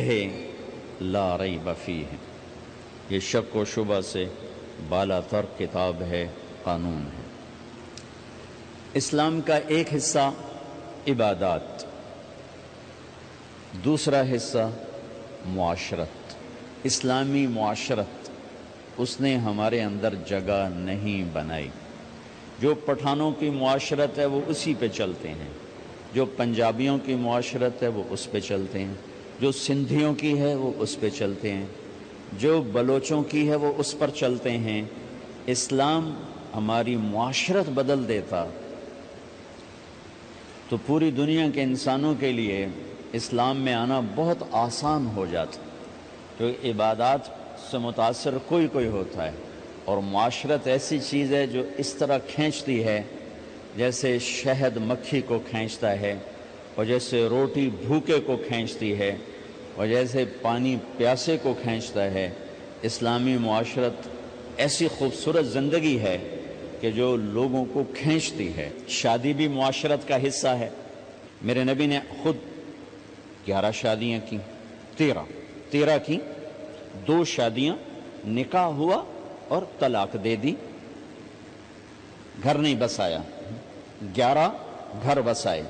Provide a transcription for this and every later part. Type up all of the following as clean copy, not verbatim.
پڑھے لا ریب فیہ، یہ شک و شبہ سے بالا تر کتاب ہے، قانون ہے۔ اسلام کا ایک حصہ عبادات، دوسرا حصہ معاشرت، اسلامی معاشرت اس نے ہمارے اندر جگہ نہیں بنائی۔ جو پٹھانوں کی معاشرت ہے وہ اسی پہ چلتے ہیں، جو پنجابیوں کی معاشرت ہے وہ اس پہ چلتے ہیں، جو سندھیوں کی ہے وہ اس پہ چلتے ہیں، جو بلوچوں کی ہے وہ اس پر چلتے ہیں۔ اسلام ہماری معاشرت بدل دیتا تو پوری دنیا کے انسانوں کے لیے اسلام میں آنا بہت آسان ہو جاتا، کیونکہ عبادات سے متاثر کوئی کوئی ہوتا ہے، اور معاشرت ایسی چیز ہے جو اس طرح کھینچتی ہے جیسے شہد مکھی کو کھینچتا ہے، اور جیسے روٹی بھوکے کو کھینچتی ہے، اور جیسے پانی پیاسے کو کھینچتا ہے۔ اسلامی معاشرت ایسی خوبصورت زندگی ہے کہ جو لوگوں کو کھینچتی ہے۔ شادی بھی معاشرت کا حصہ ہے۔ میرے نبی نے خود 11 شادیاں کی، 13 کی، 2 شادیاں نکاح ہوا اور طلاق دے دی، گھر نہیں بسایا، 11 گھر بسائے،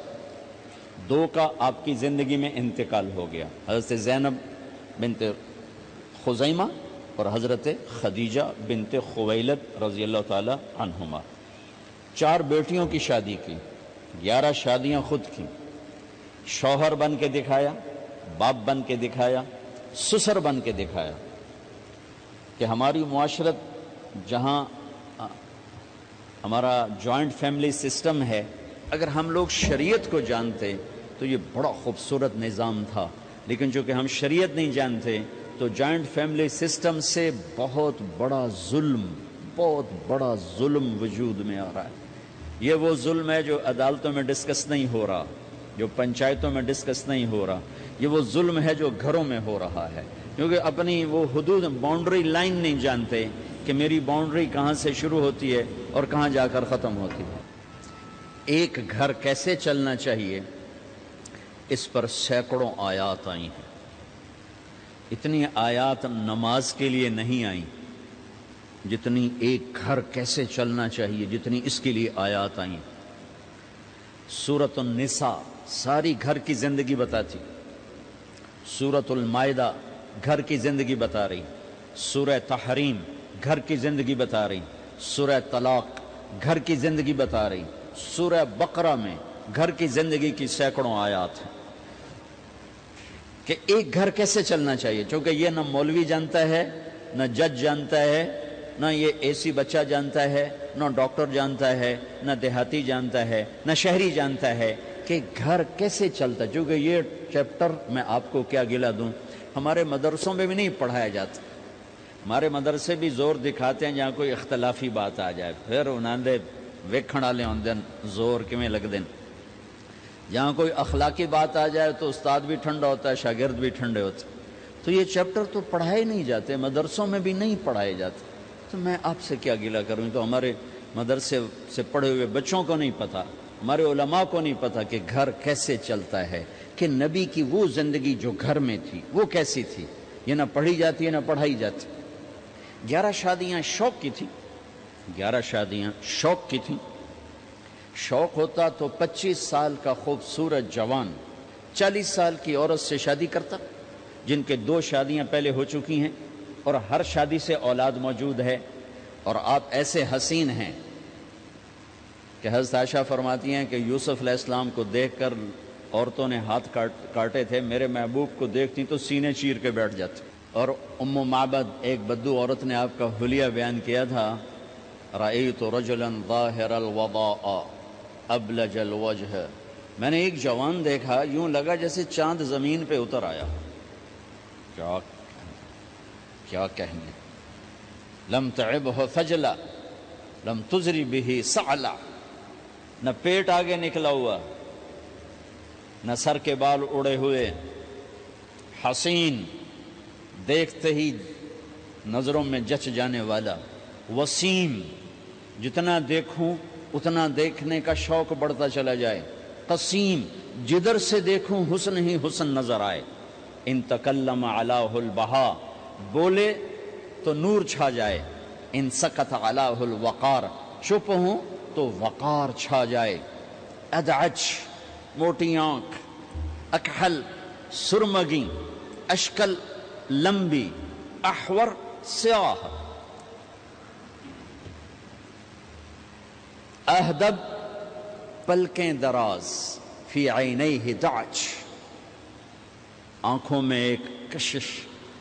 2 کا آپ کی زندگی میں انتقال ہو گیا، حضرت زینب بنت خزیمہ اور حضرت خدیجہ بنت خویلد رضی اللہ تعالی عنہما۔ 4 بیٹیوں کی شادی کی، 11 شادیاں خود کی، شوہر بن کے دکھایا، باپ بن کے دکھایا، سسر بن کے دکھایا کہ ہماری معاشرت جہاں ہمارا جوائنٹ فیملی سسٹم ہے، اگر ہم لوگ شریعت کو جانتے تو یہ بڑا خوبصورت نظام تھا، لیکن چونکہ ہم شریعت نہیں جانتے تو جوائنٹ فیملی سسٹم سے بہت بڑا ظلم وجود میں آ رہا ہے۔ یہ وہ ظلم ہے جو عدالتوں میں ڈسکس نہیں ہو رہا، جو پنچایتوں میں ڈسکس نہیں ہو رہا، یہ وہ ظلم ہے جو گھروں میں ہو رہا ہے، کیونکہ اپنی وہ حدود باؤنڈری لائن نہیں جانتے کہ میری باؤنڈری کہاں سے شروع ہوتی ہے اور کہاں جا کر ختم ہوتی ہے۔ ایک گھر کیسے چلنا چاہیے اس پر سینکڑوں آیات آئی ہیں۔ اتنی آیات نماز کے لیے نہیں آئیں جتنی ایک گھر کیسے چلنا چاہیے، جتنی اس کے لیے آیات آئیں۔ سورۃ النساء ساری گھر کی زندگی بتاتی، سورۃ المائدہ گھر کی زندگی بتا رہی، سورہ تحریم گھر کی زندگی بتا رہی، سورہ طلاق گھر کی زندگی بتا رہی، سورہ بقرہ میں گھر کی زندگی کی سینکڑوں آیات ہیں کہ ایک گھر کیسے چلنا چاہیے۔ چونکہ یہ نہ مولوی جانتا ہے، نہ جج جانتا ہے، نہ یہ اے سی بچہ جانتا ہے، نہ ڈاکٹر جانتا ہے، نہ دیہاتی جانتا ہے، نہ شہری جانتا ہے کہ گھر کیسے چلتا ہے۔ چونکہ یہ چیپٹر میں آپ کو کیا گلا دوں، ہمارے مدرسوں میں بھی نہیں پڑھایا جاتا۔ ہمارے مدرسے بھی زور دکھاتے ہیں جہاں کوئی اختلافی بات آ جائے، پھر انہوں نے ویکھن والے ہوندے زور کیویں لگدے۔ جہاں کوئی اخلاقی بات آ جائے تو استاد بھی ٹھنڈا ہوتا ہے، شاگرد بھی ٹھنڈے ہوتے ہیں۔ تو یہ چیپٹر تو پڑھائے نہیں جاتے، مدرسوں میں بھی نہیں پڑھائے جاتے، تو میں آپ سے کیا گلہ کروں؟ تو ہمارے مدرسے سے پڑھے ہوئے بچوں کو نہیں پتہ، ہمارے علماء کو نہیں پتہ کہ گھر کیسے چلتا ہے، کہ نبی کی وہ زندگی جو گھر میں تھی وہ کیسی تھی، یہ نہ پڑھی جاتی ہے نہ پڑھائی جاتی۔ 11 شادیاں شوق کی تھی، 11 شادیاں شوق کی تھیں۔ شوق ہوتا تو 25 سال کا خوبصورت جوان 40 سال کی عورت سے شادی کرتا، جن کے 2 شادیاں پہلے ہو چکی ہیں اور ہر شادی سے اولاد موجود ہے، اور آپ ایسے حسین ہیں کہ حضرت عائشہ فرماتی ہیں کہ یوسف علیہ السلام کو دیکھ کر عورتوں نے ہاتھ کاٹے تھے، میرے محبوب کو دیکھتی تو سینے چیر کے بیٹھ جاتے۔ اور ام معبد ایک بدو عورت نے آپ کا حلیہ بیان کیا تھا، رأیت رجلا ظاہر الوضاء ابلج الوجہ، میں نے ایک جوان دیکھا یوں لگا جیسے چاند زمین پہ اتر آیا۔ کیا کہنے، لم تعبہ فجلا لم تزری بہ سعلا، نہ پیٹ آگے نکلا ہوا، نہ سر کے بال اڑے ہوئے، حسین، دیکھتے ہی نظروں میں جچ جانے والا، وسیم، جتنا دیکھوں اتنا دیکھنے کا شوق بڑھتا چلا جائے، قسیم، جدھر سے دیکھوں حسن ہی حسن نظر آئے۔ ان تکلم علیہ البہا، بولے تو نور چھا جائے، ان سکت علیہ الوقار، چپ ہوں تو وقار چھا جائے، ادعج موٹی آنکھ، اکحل سرمگی، اشکل لمبی، احور سیاہ، اہدب پلکیں دراز، فی عینیہ دعج، آنکھوں میں ایک کشش،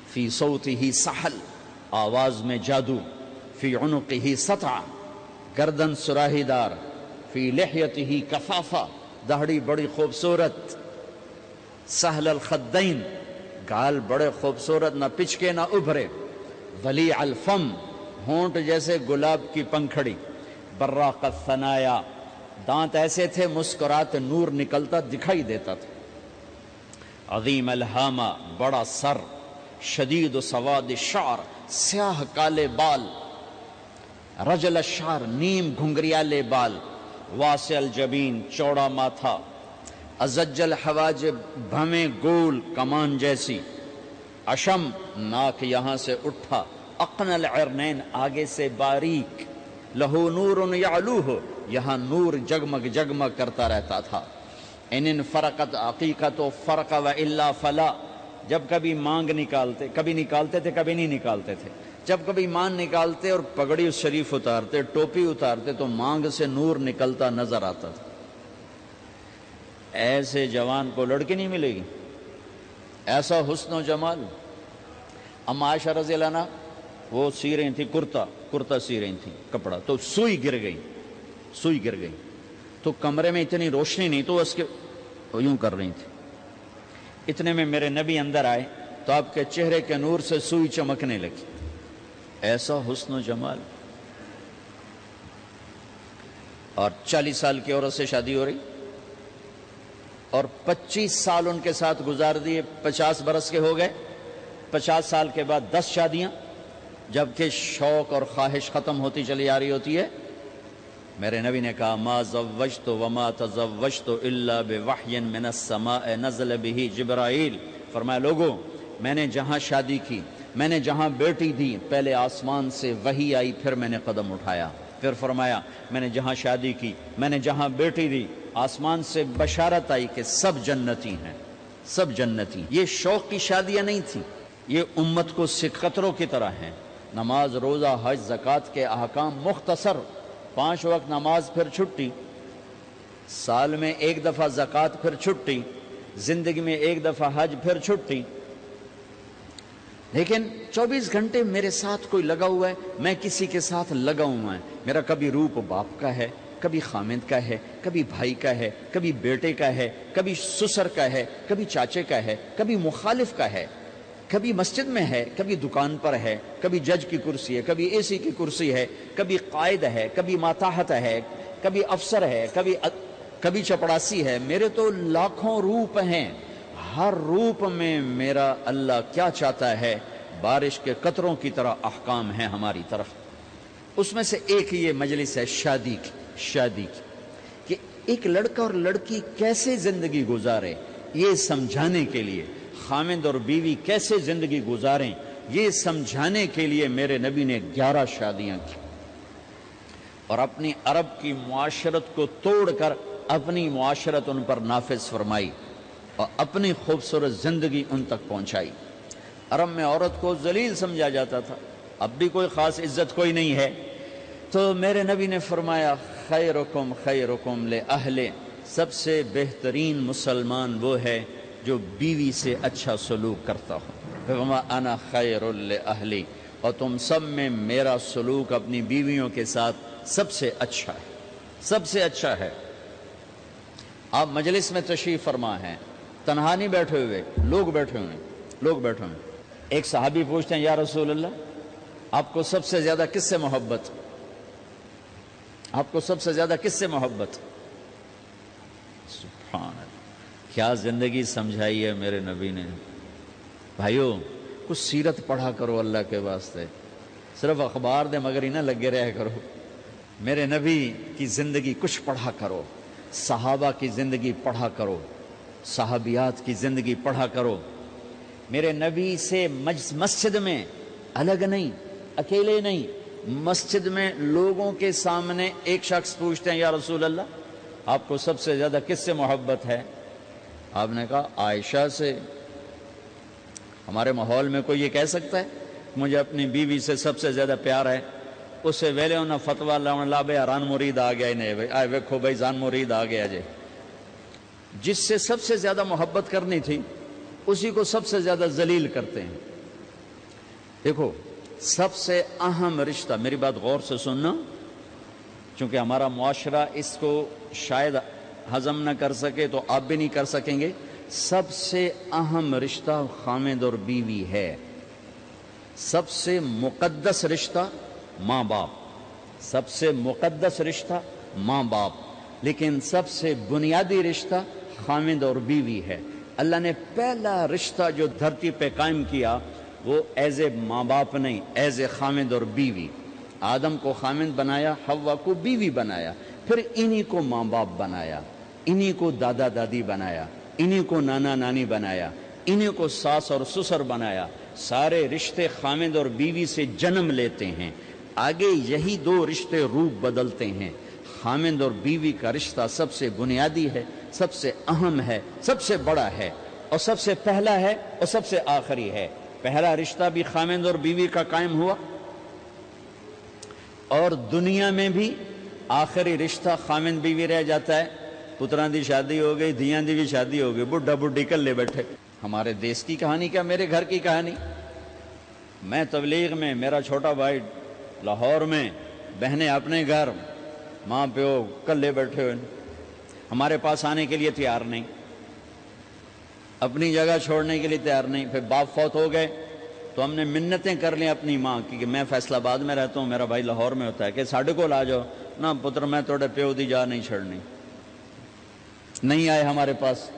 فی صوتہ سحل، آواز میں جادو، فی عنقہ سطع، گردن سراہی دار، فی لحیتہ کفافہ، داڑھی بڑی خوبصورت، سہل الخدین، گال بڑے خوبصورت، نہ پچکے نہ ابھرے، ولیع الفم، ہونٹ جیسے گلاب کی پنکھڑی، براق الثنایا، دانت ایسے تھے مسکراتے نور نکلتا دکھائی دیتا تھا، عظیم الہامہ، بڑا سر، شدید سواد الشعر، سیاہ کالے بال، رجل الشعر، نیم گھنگریالے بال، واسع الجبین، چوڑا ماتھا، ازج الحواجب، بھمیں گول کمان جیسی، اشم، ناک یہاں سے اٹھا، اقن العرنین، آگے سے باریک، لہو نور یعلوہ، یہاں نور جگمگ جگمگ کرتا رہتا تھا، ان فرقت عقیقت و فرق و الا فلا، جب کبھی مانگ نکالتے، کبھی نکالتے تھے کبھی نہیں نکالتے تھے، جب کبھی مان نکالتے اور پگڑی شریف اتارتے، ٹوپی اتارتے تو مانگ سے نور نکلتا نظر آتا تھا۔ ایسے جوان کو لڑکی نہیں ملے گی، ایسا حسن و جمال۔ اما عائشہ رضی اللہ عنہ وہ سی رہی تھی کرتا سی رہی تھی کپڑا، تو سوئی گر گئی تو کمرے میں اتنی روشنی نہیں تو اس کے یوں کر رہی تھی، اتنے میں میرے نبی اندر آئے تو آپ کے چہرے کے نور سے سوئی چمکنے لگی، ایسا حسن و جمال۔ اور 40 سال کی عورت سے شادی ہو رہی اور 25 سال ان کے ساتھ گزار دیے، 50 برس کے ہو گئے، 50 سال کے بعد 10 شادیاں، جبکہ شوق اور خواہش ختم ہوتی چلی آ رہی ہوتی ہے۔ میرے نبی نے کہا ما زوجت وما تزوجت الا بوحی من السماء نزل به جبرائیل، فرمایا لوگوں میں نے جہاں شادی کی، میں نے جہاں بیٹی دی، پہلے آسمان سے وحی آئی پھر میں نے قدم اٹھایا، پھر فرمایا میں نے جہاں شادی کی، میں نے جہاں بیٹی دی، آسمان سے بشارت آئی کہ سب جنتی ہیں، سب جنتی۔ یہ شوق کی شادیاں نہیں تھیں، یہ امت کو سکتروں کی طرح ہیں۔ نماز، روزہ، حج، زکوٰۃ کے احکام مختصر، 5 وقت نماز پھر چھٹی، سال میں 1 دفعہ زکوٰۃ پھر چھٹی، زندگی میں 1 دفعہ حج پھر چھٹی، لیکن 24 گھنٹے میرے ساتھ کوئی لگا ہوا ہے، میں کسی کے ساتھ لگا ہوا ہے، میرا کبھی روپ باپ کا ہے، کبھی خامد کا ہے، کبھی بھائی کا ہے، کبھی بیٹے کا ہے، کبھی سسر کا ہے، کبھی چاچے کا ہے، کبھی مخالف کا ہے، کبھی مسجد میں ہے، کبھی دکان پر ہے، کبھی جج کی کرسی ہے، کبھی اے سی کی کرسی ہے، کبھی قائد ہے، کبھی ماتحت ہے، کبھی افسر ہے، کبھی چپڑاسی ہے، میرے تو لاکھوں روپ ہیں، ہر روپ میں میرا اللہ کیا چاہتا ہے، بارش کے قطروں کی طرح احکام ہیں ہماری طرف۔ اس میں سے ایک یہ مجلس ہے شادی کی کہ ایک لڑکا اور لڑکی کیسے زندگی گزارے، یہ سمجھانے کے لیے، خامد اور بیوی کیسے زندگی گزاریں یہ سمجھانے کے لیے میرے نبی نے 11 شادیاں کی، اور اپنی عرب کی معاشرت کو توڑ کر اپنی معاشرت ان پر نافذ فرمائی اور اپنی خوبصورت زندگی ان تک پہنچائی۔ عرب میں عورت کو ذلیل سمجھا جاتا تھا، اب بھی کوئی خاص عزت کوئی نہیں ہے، تو میرے نبی نے فرمایا خیرکم خیرکم لأہل، سب سے بہترین مسلمان وہ ہے جو بیوی سے اچھا سلوک کرتا ہو، وما انا خیر لأہلی، اور تم سب میں میرا سلوک اپنی بیویوں کے ساتھ سب سے اچھا ہے، سب سے اچھا ہے۔ آپ مجلس میں تشریف فرما ہیں، تنہا نہیں بیٹھے ہوئے، لوگ بیٹھے ہوئے ہیں۔ ایک صحابی پوچھتے ہیں یا رسول اللہ آپ کو سب سے زیادہ کس سے محبت، آپ کو سب سے زیادہ کس سے محبت؟ سبحان اللہ، کیا زندگی سمجھائی ہے میرے نبی نے۔ بھائیو کچھ سیرت پڑھا کرو اللہ کے واسطے، صرف اخبار دے مگر ہی نہ لگے رہا کرو، میرے نبی کی زندگی کچھ پڑھا کرو، صحابہ کی زندگی پڑھا کرو، صحابیات کی زندگی پڑھا کرو۔ میرے نبی سے مسجد میں الگ نہیں، اکیلے نہیں، مسجد میں لوگوں کے سامنے ایک شخص پوچھتے ہیں یا رسول اللہ آپ کو سب سے زیادہ کس سے محبت ہے؟ آپ نے کہا عائشہ سے۔ ہمارے ماحول میں کوئی یہ کہہ سکتا ہے مجھے اپنی بیوی سے سب سے زیادہ پیار ہے؟ اس سے ویلے انہاں فتویٰ لا بے ران مرید آ گیا انہیں آئے ویکھو بھائی زان مرید آ گیا جے۔ جس سے سب سے زیادہ محبت کرنی تھی اسی کو سب سے زیادہ ذلیل کرتے ہیں۔ دیکھو سب سے اہم رشتہ، میری بات غور سے سننا چونکہ ہمارا معاشرہ اس کو شاید ہضم نہ کر سکے تو آپ بھی نہیں کر سکیں گے، سب سے اہم رشتہ خامد اور بیوی ہے۔ سب سے مقدس رشتہ ماں باپ، سب سے مقدس رشتہ ماں باپ، لیکن سب سے بنیادی رشتہ خامد اور بیوی ہے۔ اللہ نے پہلا رشتہ جو دھرتی پہ قائم کیا وہ ایز اے ماں باپ نہیں، ایز اے خامد اور بیوی۔ آدم کو خامد بنایا، حوا کو بیوی بنایا، پھر انہی کو ماں باپ بنایا، انہی کو دادا دادی بنایا، انہی کو نانا نانی بنایا، انہی کو ساس اور سسر بنایا۔ سارے رشتے خامد اور بیوی سے جنم لیتے ہیں، آگے یہی دو رشتے روپ بدلتے ہیں۔ خامد اور بیوی کا رشتہ سب سے بنیادی ہے، سب سے اہم ہے، سب سے بڑا ہے، اور سب سے پہلا ہے اور سب سے آخری ہے۔ پہلا رشتہ بھی خامد اور بیوی کا قائم ہوا، اور دنیا میں بھی آخری رشتہ خامد بیوی رہ جاتا ہے۔ پتران دی شادی ہو گئی، دھیاں دی بھی شادی ہو گئی، بڈھا بڈھی کلے بیٹھے۔ ہمارے دیس کی کہانی کیا میرے گھر کی کہانی؟ میں تبلیغ میں، میرا چھوٹا بھائی لاہور میں، بہنیں اپنے گھر، ماں پیو کلے بیٹھے ہوئے، ہمارے پاس آنے کے لیے تیار نہیں، اپنی جگہ چھوڑنے کے لیے تیار نہیں۔ پھر باپ فوت ہو گئے تو ہم نے منتیں کر لیں اپنی ماں کی کہ میں فیصل آباد میں رہتا ہوں، میرا بھائی لاہور میں ہوتا ہے، کہ ساڑھے کو لا جاؤ نہ پتر، میں توڑے پیو دی جا نہیں چھڑنی۔ نہیں آئے ہمارے پاس،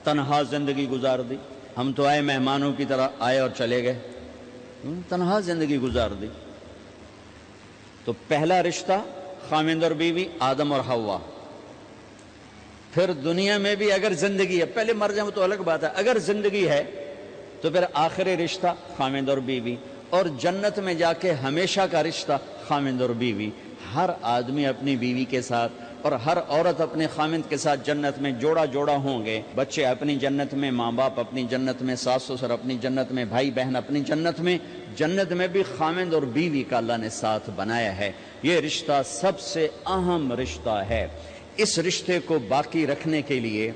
تنہا زندگی گزار دی۔ ہم تو آئے مہمانوں کی طرح آئے اور چلے گئے، تنہا زندگی گزار دی۔ تو پہلا رشتہ خامد اور بیوی، آدم اور حوا۔ پھر دنیا میں بھی اگر زندگی ہے، پہلے مر جائیں تو الگ بات ہے، اگر زندگی ہے تو پھر آخری رشتہ خامد اور بیوی، اور جنت میں جا کے ہمیشہ کا رشتہ خامد اور بیوی۔ ہر آدمی اپنی بیوی کے ساتھ اور ہر عورت اپنے خامد کے ساتھ جنت میں جوڑا جوڑا ہوں گے۔ بچے اپنی جنت میں، ماں باپ اپنی جنت میں، ساس سسر اپنی جنت میں، بھائی بہن اپنی جنت میں۔ جنت میں بھی خامد اور بیوی کا اللہ نے ساتھ بنایا ہے۔ یہ رشتہ سب سے اہم رشتہ ہے۔ اس رشتے کو باقی رکھنے کے لیے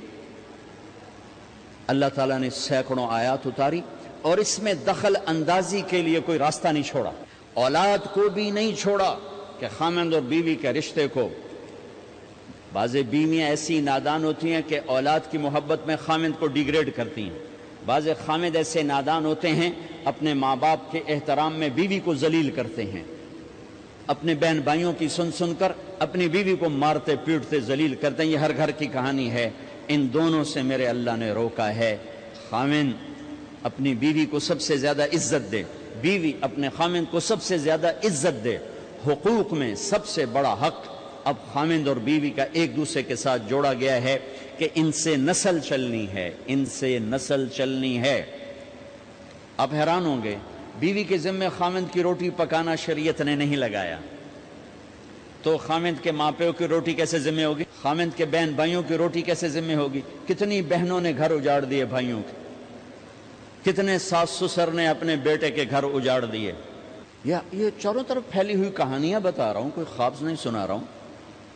اللہ تعالیٰ نے سینکڑوں آیات اتاری، اور اس میں دخل اندازی کے لیے کوئی راستہ نہیں چھوڑا، اولاد کو بھی نہیں چھوڑا کہ خامد اور بیوی کے رشتے کو۔ بعض بیویاں ایسی نادان ہوتی ہیں کہ اولاد کی محبت میں خامد کو ڈیگریڈ کرتی ہیں، بعض خامد ایسے نادان ہوتے ہیں اپنے ماں باپ کے احترام میں بیوی کو ذلیل کرتے ہیں، اپنے بہن بھائیوں کی سن سن کر اپنی بیوی کو مارتے پیٹتے ذلیل کرتے ہیں۔ یہ ہر گھر کی کہانی ہے۔ ان دونوں سے میرے اللہ نے روکا ہے۔ خامد اپنی بیوی کو سب سے زیادہ عزت دے، بیوی اپنے خامد کو سب سے زیادہ عزت دے۔ حقوق میں سب سے بڑا حق اب خامد اور بیوی کا ایک دوسرے کے ساتھ جوڑا گیا ہے کہ ان سے نسل چلنی ہے، ان سے نسل چلنی ہے۔ آپ حیران ہوں گے، بیوی کے ذمہ خامد کی روٹی پکانا شریعت نے نہیں لگایا، تو خامد کے ماں پیو کی روٹی کیسے ذمہ ہوگی؟ خامد کے بہن بھائیوں کی روٹی کیسے ذمہ ہوگی؟ کتنی بہنوں نے گھر اجاڑ دیے بھائیوں کے، کتنے ساس سسر نے اپنے بیٹے کے گھر اجاڑ دیے۔ یہ چاروں طرف پھیلی ہوئی کہانیاں بتا رہا ہوں، کوئی خواب نہیں سنا رہا ہوں،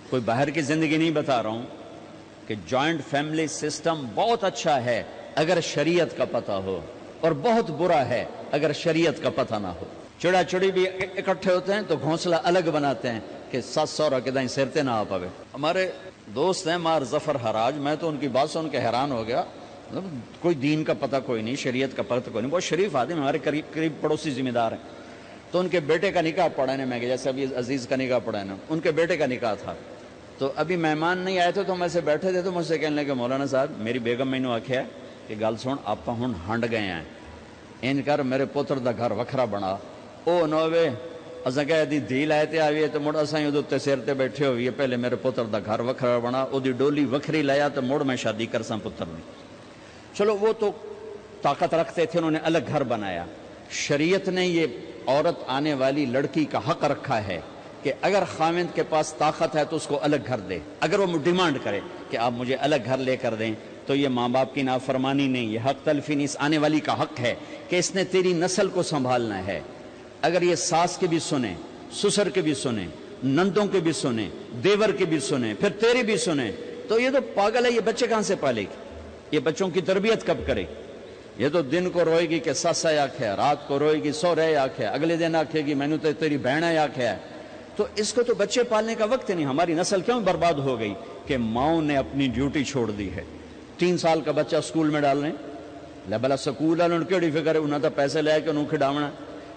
کوئی باہر کی زندگی نہیں بتا رہا ہوں کہ جوائنٹ فیملی سسٹم بہت اچھا ہے اگر شریعت کا پتہ ہو، اور بہت برا ہے اگر شریعت کا پتہ نہ ہو۔ چڑا چڑی بھی اکٹھے ہوتے ہیں تو گھونسلہ الگ بناتے ہیں کہ ساس سورا کے دائیں سرتے نہ آ پاوے۔ ہمارے دوست ہیں مار ظفر حراج، میں تو ان کی بات سن کے حیران ہو گیا، کوئی دین کا پتہ کوئی نہیں، شریعت کا پتہ کوئی نہیں، بہت شریف آدمی، ہمارے قریب پڑوسی ذمہ دار ہیں۔ تو ان کے بیٹے کا نکاح پڑھانے میں گیا، جیسے ابھی عزیز کا نکاح پڑھانا، ان کے بیٹے کا نکاح تھا۔ تو ابھی مہمان نہیں آئے تھے تو ہم ایسے بیٹھے تھے، تو مجھ سے کہنے لگے مولانا صاحب میری بیگم میں نے آکھیا کہ گل سن آپ ہن ہنڈ گئے ہیں، ان کر میرے پوتر دا گھر وکھرا بنا۔ او نوے اساں کہے دی دھی لائے تے آئیے تو مڑ اساں اودے تے سر تے بیٹھے ہوئیے، پہلے میرے پوتر دا گھر وکھرا بنا، او دی ڈولی وکھری لایا تو مڑ میں شادی کرساں پتر دی۔ چلو وہ تو طاقت رکھتے تھے انہوں نے الگ گھر بنایا. شریعت نے یہ عورت آنے والی لڑکی کا حق رکھا ہے کہ اگر خاوند کے پاس طاقت ہے تو اس کو الگ گھر دے. اگر وہ ڈیمانڈ کرے کہ آپ مجھے الگ گھر لے کر دیں تو یہ ماں باپ کی نافرمانی نہیں, یہ حق تلفی نہیں, اس آنے والی کا حق ہے کہ اس نے تیری نسل کو سنبھالنا ہے. اگر یہ ساس کے بھی سنیں, سسر کے بھی سنیں, نندوں کے بھی سنیں, دیور کے بھی سنیں, پھر تیری بھی سنیں, تو یہ تو پاگل ہے, یہ بچے کہاں سے پالے گی؟ یہ بچوں کی تربیت کب کرے؟ یہ تو دن کو روئے گی کہ سس ہے آکھے, رات کو روئے گی سو رہے آکھے, اگلے دن آکھے گی مینو تو تیری بہن ہے آکھے ہے. تو اس کو تو بچے پالنے کا وقت نہیں. ہماری نسل کیوں برباد ہو گئی کہ ماؤں نے اپنی ڈیوٹی چھوڑ دی ہے. 3 سال کا بچہ سکول میں ڈال رہے ہیں, لے بلا سکول والوں کیڑی فکر ہے, انہوں نے پیسے لے کے انہوں کھڈاونا.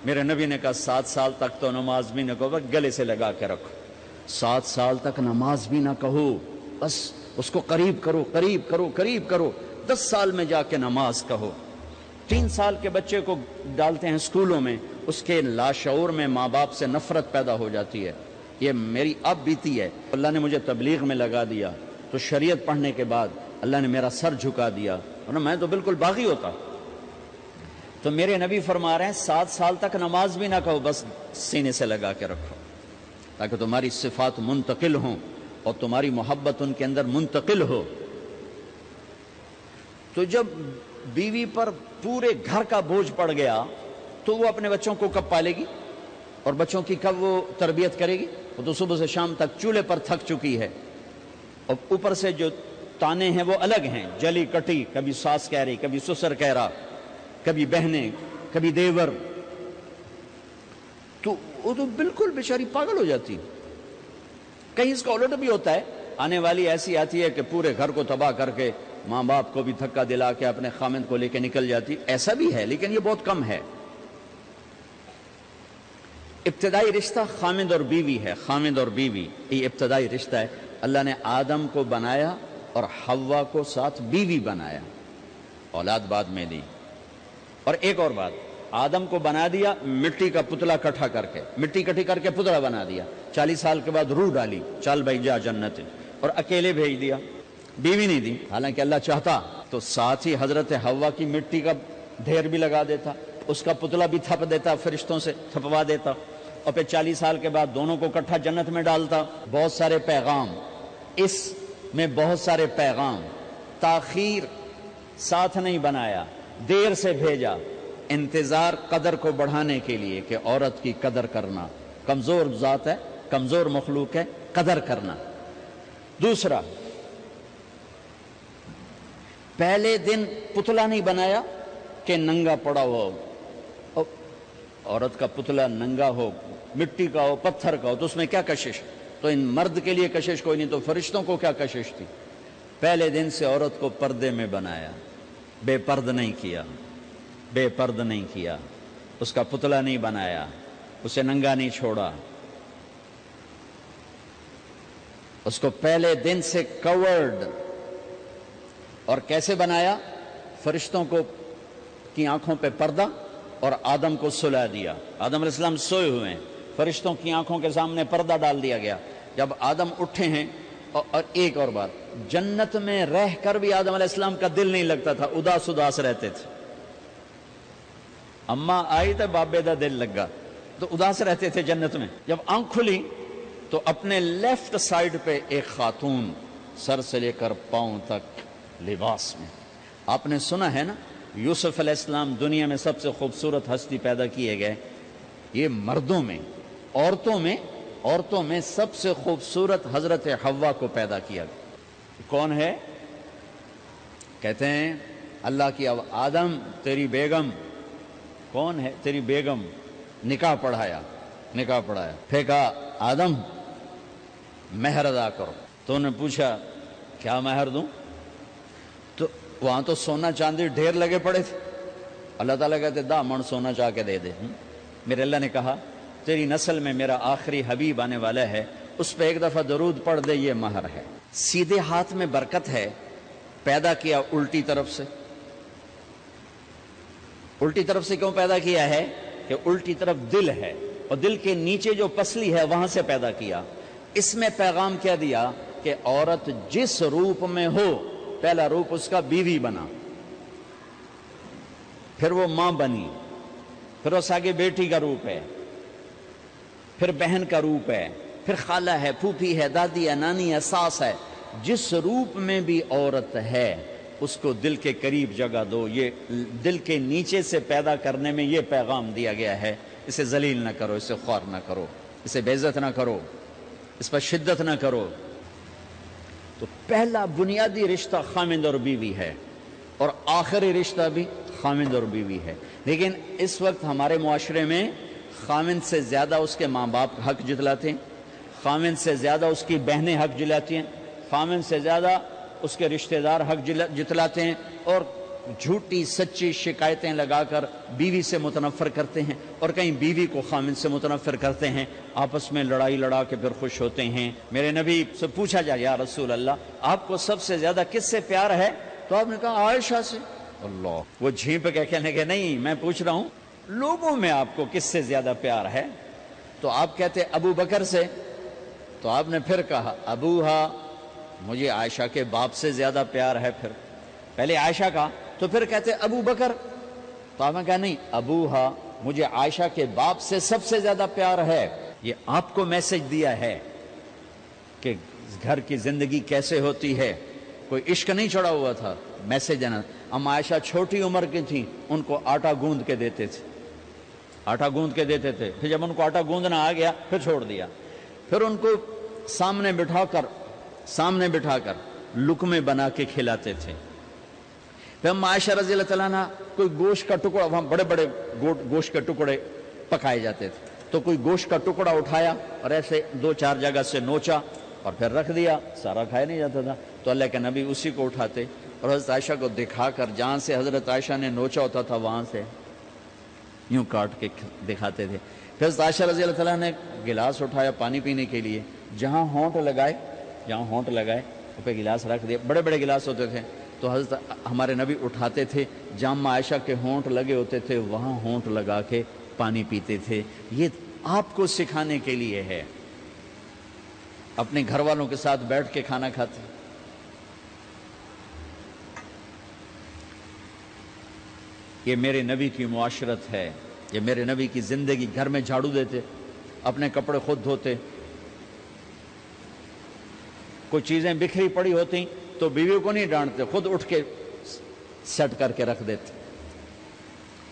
میرے نبی نے کہا 7 سال تک تو نماز بھی نہ کہو, گلے سے لگا کے رکھو. 7 سال تک نماز بھی نہ کہو, بس اس کو قریب کرو قریب کرو قریب کرو. 10 سال میں جا کے نماز کہو. 3 سال کے بچے کو ڈالتے ہیں اسکولوں میں, اس کے لاشعور میں ماں باپ سے نفرت پیدا ہو جاتی ہے. یہ میری اب بیتی ہے. اللہ نے مجھے تبلیغ میں لگا دیا تو شریعت پڑھنے کے بعد اللہ نے میرا سر جھکا دیا, ورنہ میں تو بالکل باغی ہوتا. تو میرے نبی فرما رہے ہیں 7 سال تک نماز بھی نہ کہو, بس سینے سے لگا کے رکھو تاکہ تمہاری صفات منتقل ہوں اور تمہاری محبت ان کے اندر منتقل ہو. تو جب بیوی پر پورے گھر کا بوجھ پڑ گیا تو وہ اپنے بچوں کو کب پالے گی اور بچوں کی کب وہ تربیت کرے گی؟ وہ تو صبح سے شام تک چولہے پر تھک چکی ہے, اور اوپر سے جو تانے ہیں وہ الگ ہیں, جلی کٹی, کبھی ساس کہہ رہی, کبھی سسر کہہ رہا, کبھی بہنیں, کبھی دیور. تو وہ تو بالکل بیچاری پاگل ہو جاتی. کہیں اس کا الٹ بھی ہوتا ہے, آنے والی ایسی آتی ہے کہ پورے گھر کو تباہ کر کے ماں باپ کو بھی دھکا دلا کے اپنے خامند کو لے کے نکل جاتی. ایسا بھی ہے لیکن یہ بہت کم ہے. ابتدائی رشتہ خامند اور بیوی ہے. خامند اور بیوی یہ ابتدائی رشتہ ہے. اللہ نے آدم کو بنایا اور حوا کو ساتھ بیوی بنایا, اولاد بعد میں دی. اور ایک اور بات, آدم کو بنا دیا مٹی کا پتلا کٹھا کر کے, مٹی کٹھی کر کے پتلا بنا دیا. 40 سال کے بعد روح ڈالی, چل بھائی جا جنت, اور اکیلے بھیج دیا, بیوی نہیں دی. حالانکہ اللہ چاہتا تو ساتھ ہی حضرت حوا کی مٹی کا ڈھیر بھی لگا دیتا, اس کا پتلا بھی تھپ دیتا, فرشتوں سے تھپوا دیتا, اور پھر 40 سال کے بعد دونوں کو کٹھا جنت میں ڈالتا. بہت سارے پیغام, اس میں بہت سارے پیغام. تاخیر ساتھ نہیں بنایا, دیر سے بھیجا. انتظار قدر کو بڑھانے کے لیے کہ عورت کی قدر کرنا, کمزور ذات ہے, کمزور مخلوق ہے, قدر کرنا. دوسرا, پہلے دن پتلا نہیں بنایا کہ ننگا پڑا ہو. عورت کا پتلا ننگا ہو, مٹی کا ہو, پتھر کا ہو, تو اس میں کیا کشش؟ تو ان مرد کے لیے کشش کوئی نہیں, تو فرشتوں کو کیا کشش تھی؟ پہلے دن سے عورت کو پردے میں بنایا, بے پرد نہیں کیا, بے پرد نہیں کیا, اس کا پتلا نہیں بنایا, اسے ننگا نہیں چھوڑا, اس کو پہلے دن سے کورڈ. اور کیسے بنایا؟ فرشتوں کو کی آنکھوں پہ پردہ اور آدم کو سلا دیا. آدم علیہ السلام سوئے ہوئے ہیں, فرشتوں کی آنکھوں کے سامنے پردہ ڈال دیا گیا. جب آدم اٹھے ہیں, اور ایک اور بات, جنت میں رہ کر بھی آدم علیہ السلام کا دل نہیں لگتا تھا, اداس اداس رہتے تھے. اماں آئی تو بابے دا دل لگا, تو اداس رہتے تھے جنت میں. جب آنکھ کھلی تو اپنے لیفٹ سائیڈ پہ ایک خاتون, سر سے لے کر پاؤں تک لباس میں. آپ نے سنا ہے نا, یوسف علیہ السلام دنیا میں سب سے خوبصورت ہستی پیدا کیے گئے. یہ مردوں میں, عورتوں میں سب سے خوبصورت حضرت حوا کو پیدا کیا گیا. کون ہے؟ کہتے ہیں اللہ کی آدم تیری بیگم. کون ہے تیری بیگم؟ نکاح پڑھایا. پھینکا آدم مہر ادا کرو. تو انہوں نے پوچھا کیا مہر دوں؟ تو وہاں تو سونا چاندی ڈھیر لگے پڑے تھے. اللہ تعالیٰ کہتے 10 من سونا چاہ کے دے دے. میرے اللہ نے کہا تیری نسل میں میرا آخری حبیب آنے والا ہے, اس پہ ایک دفعہ درود پڑھ دے, یہ مہر ہے. سیدھے ہاتھ میں برکت ہے. پیدا کیا الٹی طرف سے. الٹی طرف سے کیوں پیدا کیا ہے؟ کہ الٹی طرف دل ہے, اور دل کے نیچے جو پسلی ہے وہاں سے پیدا کیا. اس میں پیغام کیا دیا کہ عورت جس روپ میں ہو, پہلا روپ اس کا بیوی بنا. پھر وہ ماں بنی، پھر اس آگے بیٹی کا روپ ہے، پھر بہن کا روپ ہے، پھر خالہ ہے، پھوپھی ہے، دادی ہے، نانی ہے، ساس ہے۔ جس روپ میں بھی عورت ہے اس کو دل کے قریب جگہ دو۔ یہ دل کے نیچے سے پیدا کرنے میں یہ پیغام دیا گیا ہے، اسے ذلیل نہ کرو، اسے خوار نہ کرو، اسے بے عزت نہ کرو، اس پر شدت نہ کرو۔ تو پہلا بنیادی رشتہ خامند اور بیوی ہے، اور آخری رشتہ بھی خامند اور بیوی ہے۔ لیکن اس وقت ہمارے معاشرے میں خامند سے زیادہ اس کے ماں باپ حق جتلاتے ہیں، خامند سے زیادہ اس کی بہنیں حق جلاتی ہیں، خامند سے زیادہ اس کے رشتہ دار حق جتلاتے ہیں، اور جھوٹی سچی شکایتیں لگا کر بیوی سے متنفر کرتے ہیں، اور کہیں بیوی کو خامند سے متنفر کرتے ہیں، آپس میں لڑائی لڑا کے پھر خوش ہوتے ہیں۔ میرے نبی سے پوچھا جائے یا رسول اللہ آپ کو سب سے زیادہ کس سے پیار ہے؟ تو آپ نے کہا عائشہ سے۔ اللہ، وہ جھینپ کے کہنے کے نہیں، میں پوچھ رہا ہوں لوگوں میں آپ کو کس سے زیادہ پیار ہے؟ تو آپ کہتے ابو بکر سے۔ تو آپ نے پھر کہا ابوہا، مجھے عائشہ کے باپ سے زیادہ پیار ہے۔ پھر پہلے عائشہ کا، تو پھر کہتے ابو بکر۔ تو آپ نے کہا نہیں، ابوہا، مجھے عائشہ کے باپ سے سب سے زیادہ پیار ہے۔ یہ آپ کو میسج دیا ہے کہ گھر کی زندگی کیسے ہوتی ہے، کوئی عشق نہیں چڑھا ہوا تھا، میسج دینا۔ ام عائشہ چھوٹی عمر کی تھیں، ان کو آٹا گوندھ کے دیتے تھے، آٹا گوندھ کے دیتے تھے، پھر جب ان کو آٹا گوندھنا آ گیا پھر چھوڑ دیا، پھر ان کو سامنے بٹھا کر لقمے بنا کے کھلاتے تھے۔ پھر ام عائشہ رضی اللہ تعالیٰ عنہ کوئی گوشت کا ٹکڑا، وہاں بڑے بڑے گوشت کے ٹکڑے پکائے جاتے تھے، تو کوئی گوشت کا ٹکڑا اٹھایا اور ایسے 2-4 جگہ سے نوچا اور پھر رکھ دیا، سارا کھایا نہیں جاتا تھا، تو اللہ کے نبی اسی کو اٹھاتے اور حضرت عائشہ کو دکھا کر جہاں سے حضرت عائشہ نے نوچا ہوتا تھا وہاں سے یوں کاٹ کے دکھاتے تھے۔ پھر حضرت عائشہ رضی اللہ تعالیٰ نے گلاس اٹھایا پانی پینے کے لیے، جہاں ہونٹ لگائے اس پہ گلاس رکھ دیا، بڑے بڑے گلاس ہوتے تھے، تو حضرت ہمارے نبی اٹھاتے تھے، جہاں عائشہ کے ہونٹ لگے ہوتے تھے وہاں ہونٹ لگا کے پانی پیتے تھے۔ یہ آپ کو سکھانے کے لیے ہے۔ اپنے گھر والوں کے ساتھ بیٹھ کے کھانا کھاتے، یہ میرے نبی کی معاشرت ہے، یہ میرے نبی کی زندگی۔ گھر میں جھاڑو دیتے، اپنے کپڑے خود دھوتے، کوئی چیزیں بکھری پڑی ہوتی تو بیوی کو نہیں ڈانٹتے، خود اٹھ کے سیٹ کر کے رکھ دیتے،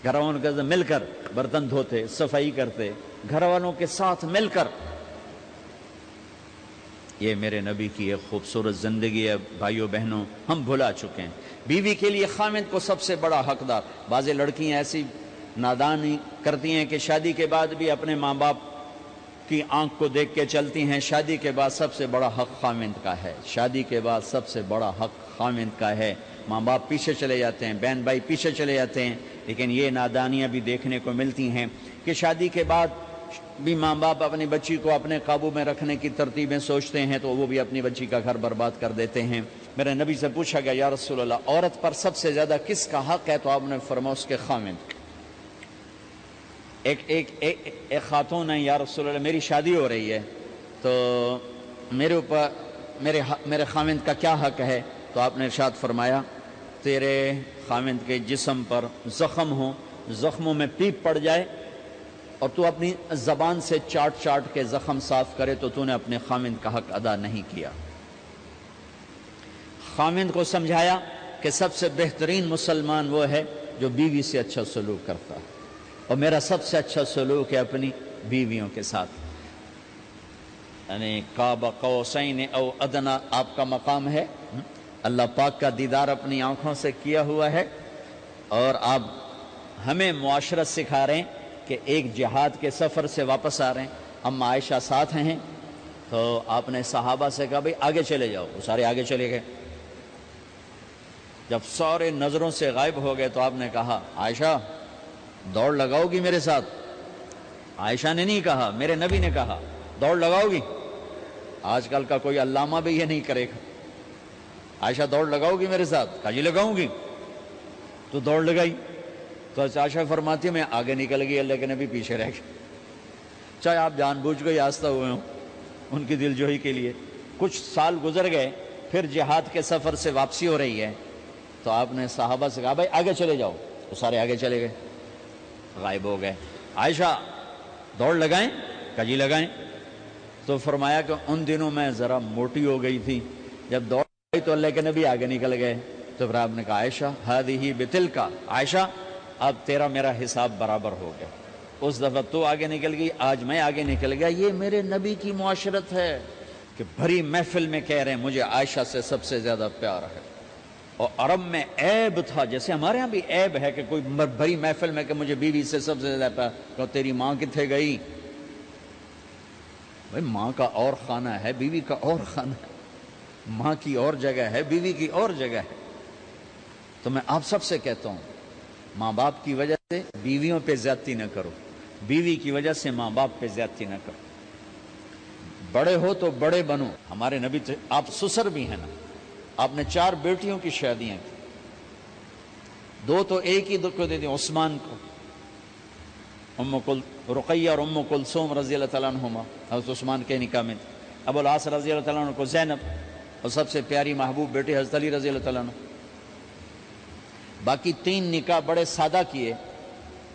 گھر والوں کے ساتھ مل کر برتن دھوتے، صفائی کرتے، گھر والوں کے ساتھ مل کر۔ یہ میرے نبی کی ایک خوبصورت زندگی ہے۔ بھائیو بہنوں، ہم بھلا چکے ہیں بیوی کے لیے خامند کو سب سے بڑا حقدار۔ بعض لڑکیاں ایسی نادانی کرتی ہیں کہ شادی کے بعد بھی اپنے ماں باپ کی آنکھ کو دیکھ کے چلتی ہیں۔ شادی کے بعد سب سے بڑا حق خامند کا ہے، شادی کے بعد سب سے بڑا حق خامند کا ہے۔ ماں باپ پیچھے چلے جاتے ہیں، بہن بھائی پیچھے چلے جاتے ہیں، لیکن یہ نادانیاں بھی دیکھنے کو ملتی ہیں کہ شادی کے بعد بھی ماں باپ اپنی بچی کو اپنے قابو میں رکھنے کی ترتیبیں سوچتے ہیں تو وہ بھی اپنی بچی کا گھر برباد کر دیتے ہیں۔ میرے نبی سے پوچھا گیا یا رسول اللہ عورت پر سب سے زیادہ کس کا حق ہے؟ تو آپ نے فرمایا اس کے خامند۔ ایک خاتون ہے، یا رسول اللہ میری شادی ہو رہی ہے تو میرے اوپر میرے خامند کا کیا حق ہے؟ تو آپ نے ارشاد فرمایا تیرے خامند کے جسم پر زخم ہو، زخموں میں پیپ پڑ جائے اور تو اپنی زبان سے چاٹ کے زخم صاف کرے تو تو نے اپنے خامند کا حق ادا نہیں کیا۔ خامند کو سمجھایا کہ سب سے بہترین مسلمان وہ ہے جو بیوی سے اچھا سلوک کرتا ہے، اور میرا سب سے اچھا سلوک ہے اپنی بیویوں کے ساتھ، یعنی قاب قوسین او ادنا آپ کا مقام ہے۔ اللہ پاک کا دیدار اپنی آنکھوں سے کیا ہوا ہے، اور آپ ہمیں معاشرت سکھا رہے ہیں کہ ایک جہاد کے سفر سے واپس آ رہے ہیں، اما عائشہ ساتھ ہیں، تو آپ نے صحابہ سے کہا بھئی آگے چلے جاؤ، وہ سارے آگے چلے گئے۔ جب سارے نظروں سے غائب ہو گئے تو آپ نے کہا عائشہ دوڑ لگاؤ گی میرے ساتھ؟ عائشہ نے نہیں کہا، میرے نبی نے کہا دوڑ لگاؤ گی؟ آج کل کا کوئی علامہ بھی یہ نہیں کرے گا۔ عائشہ دوڑ لگاؤ گی میرے ساتھ؟ کہا جی لگاؤں گی۔ تو دوڑ لگائی تو عائشہ فرماتی ہے میں آگے نکل گئی، اللہ کے نبی پیچھے رہ گئے، چاہے آپ جان بوجھ کے آستہ ہوئے ہوں ان کی دل جوئی کے لیے۔ کچھ سال گزر گئے، پھر جہاد کے سفر سے واپسی ہو رہی ہے تو آپ نے صحابہ سے کہا بھائی آگے چلے جاؤ، تو سارے آگے چلے گئے، غائب ہو گئے۔ عائشہ دوڑ لگائیں؟ کہا جی لگائیں۔ تو فرمایا کہ ان دنوں میں ذرا موٹی ہو گئی تھی، جب دوڑ گئی تو اللہ کے نبی آگے نکل گئے، تو پھر آپ نے کہا عائشہ ہذہ بتلک، عائشہ اب تیرا میرا حساب برابر ہو گیا، اس دفعہ تو آگے نکل گئی، آج میں آگے نکل گیا۔ یہ میرے نبی کی معاشرت ہے کہ بھری محفل میں کہہ رہے ہیں مجھے عائشہ سے سب سے زیادہ پیار ہے۔ اور عرب میں عیب تھا، جیسے ہمارے ہاں بھی عیب ہے کہ کوئی بھری محفل میں کہ مجھے بیوی سے سب سے زیادہ پیار، کہ تیری ماں کتنے گئی؟ بھائی ماں کا اور خانہ ہے، بیوی کا اور خانہ ہے، ماں کی اور جگہ ہے، بیوی کی اور جگہ ہے۔ تو میں آپ سب سے کہتا ہوں ماں باپ کی وجہ سے بیویوں پہ زیادتی نہ کرو، بیوی کی وجہ سے ماں باپ پہ زیادتی نہ کرو۔ بڑے ہو تو بڑے بنو۔ ہمارے نبی تو آپ سسر بھی ہیں نا، آپ نے 4 بیٹیوں کی شادیاں کی، 2 تو ایک ہی کو دے دی عثمان کو، رقیہ اور ام کلثوم رضی اللہ تعالیٰ عنہما حضرت عثمان کے نکاح میں، ابو العاص رضی اللہ تعالیٰ عنہ کو زینب، اور سب سے پیاری محبوب بیٹی حضرت علی رضی اللہ تعالیٰ عنہ۔ باقی 3 نکاح بڑے سادہ کیے،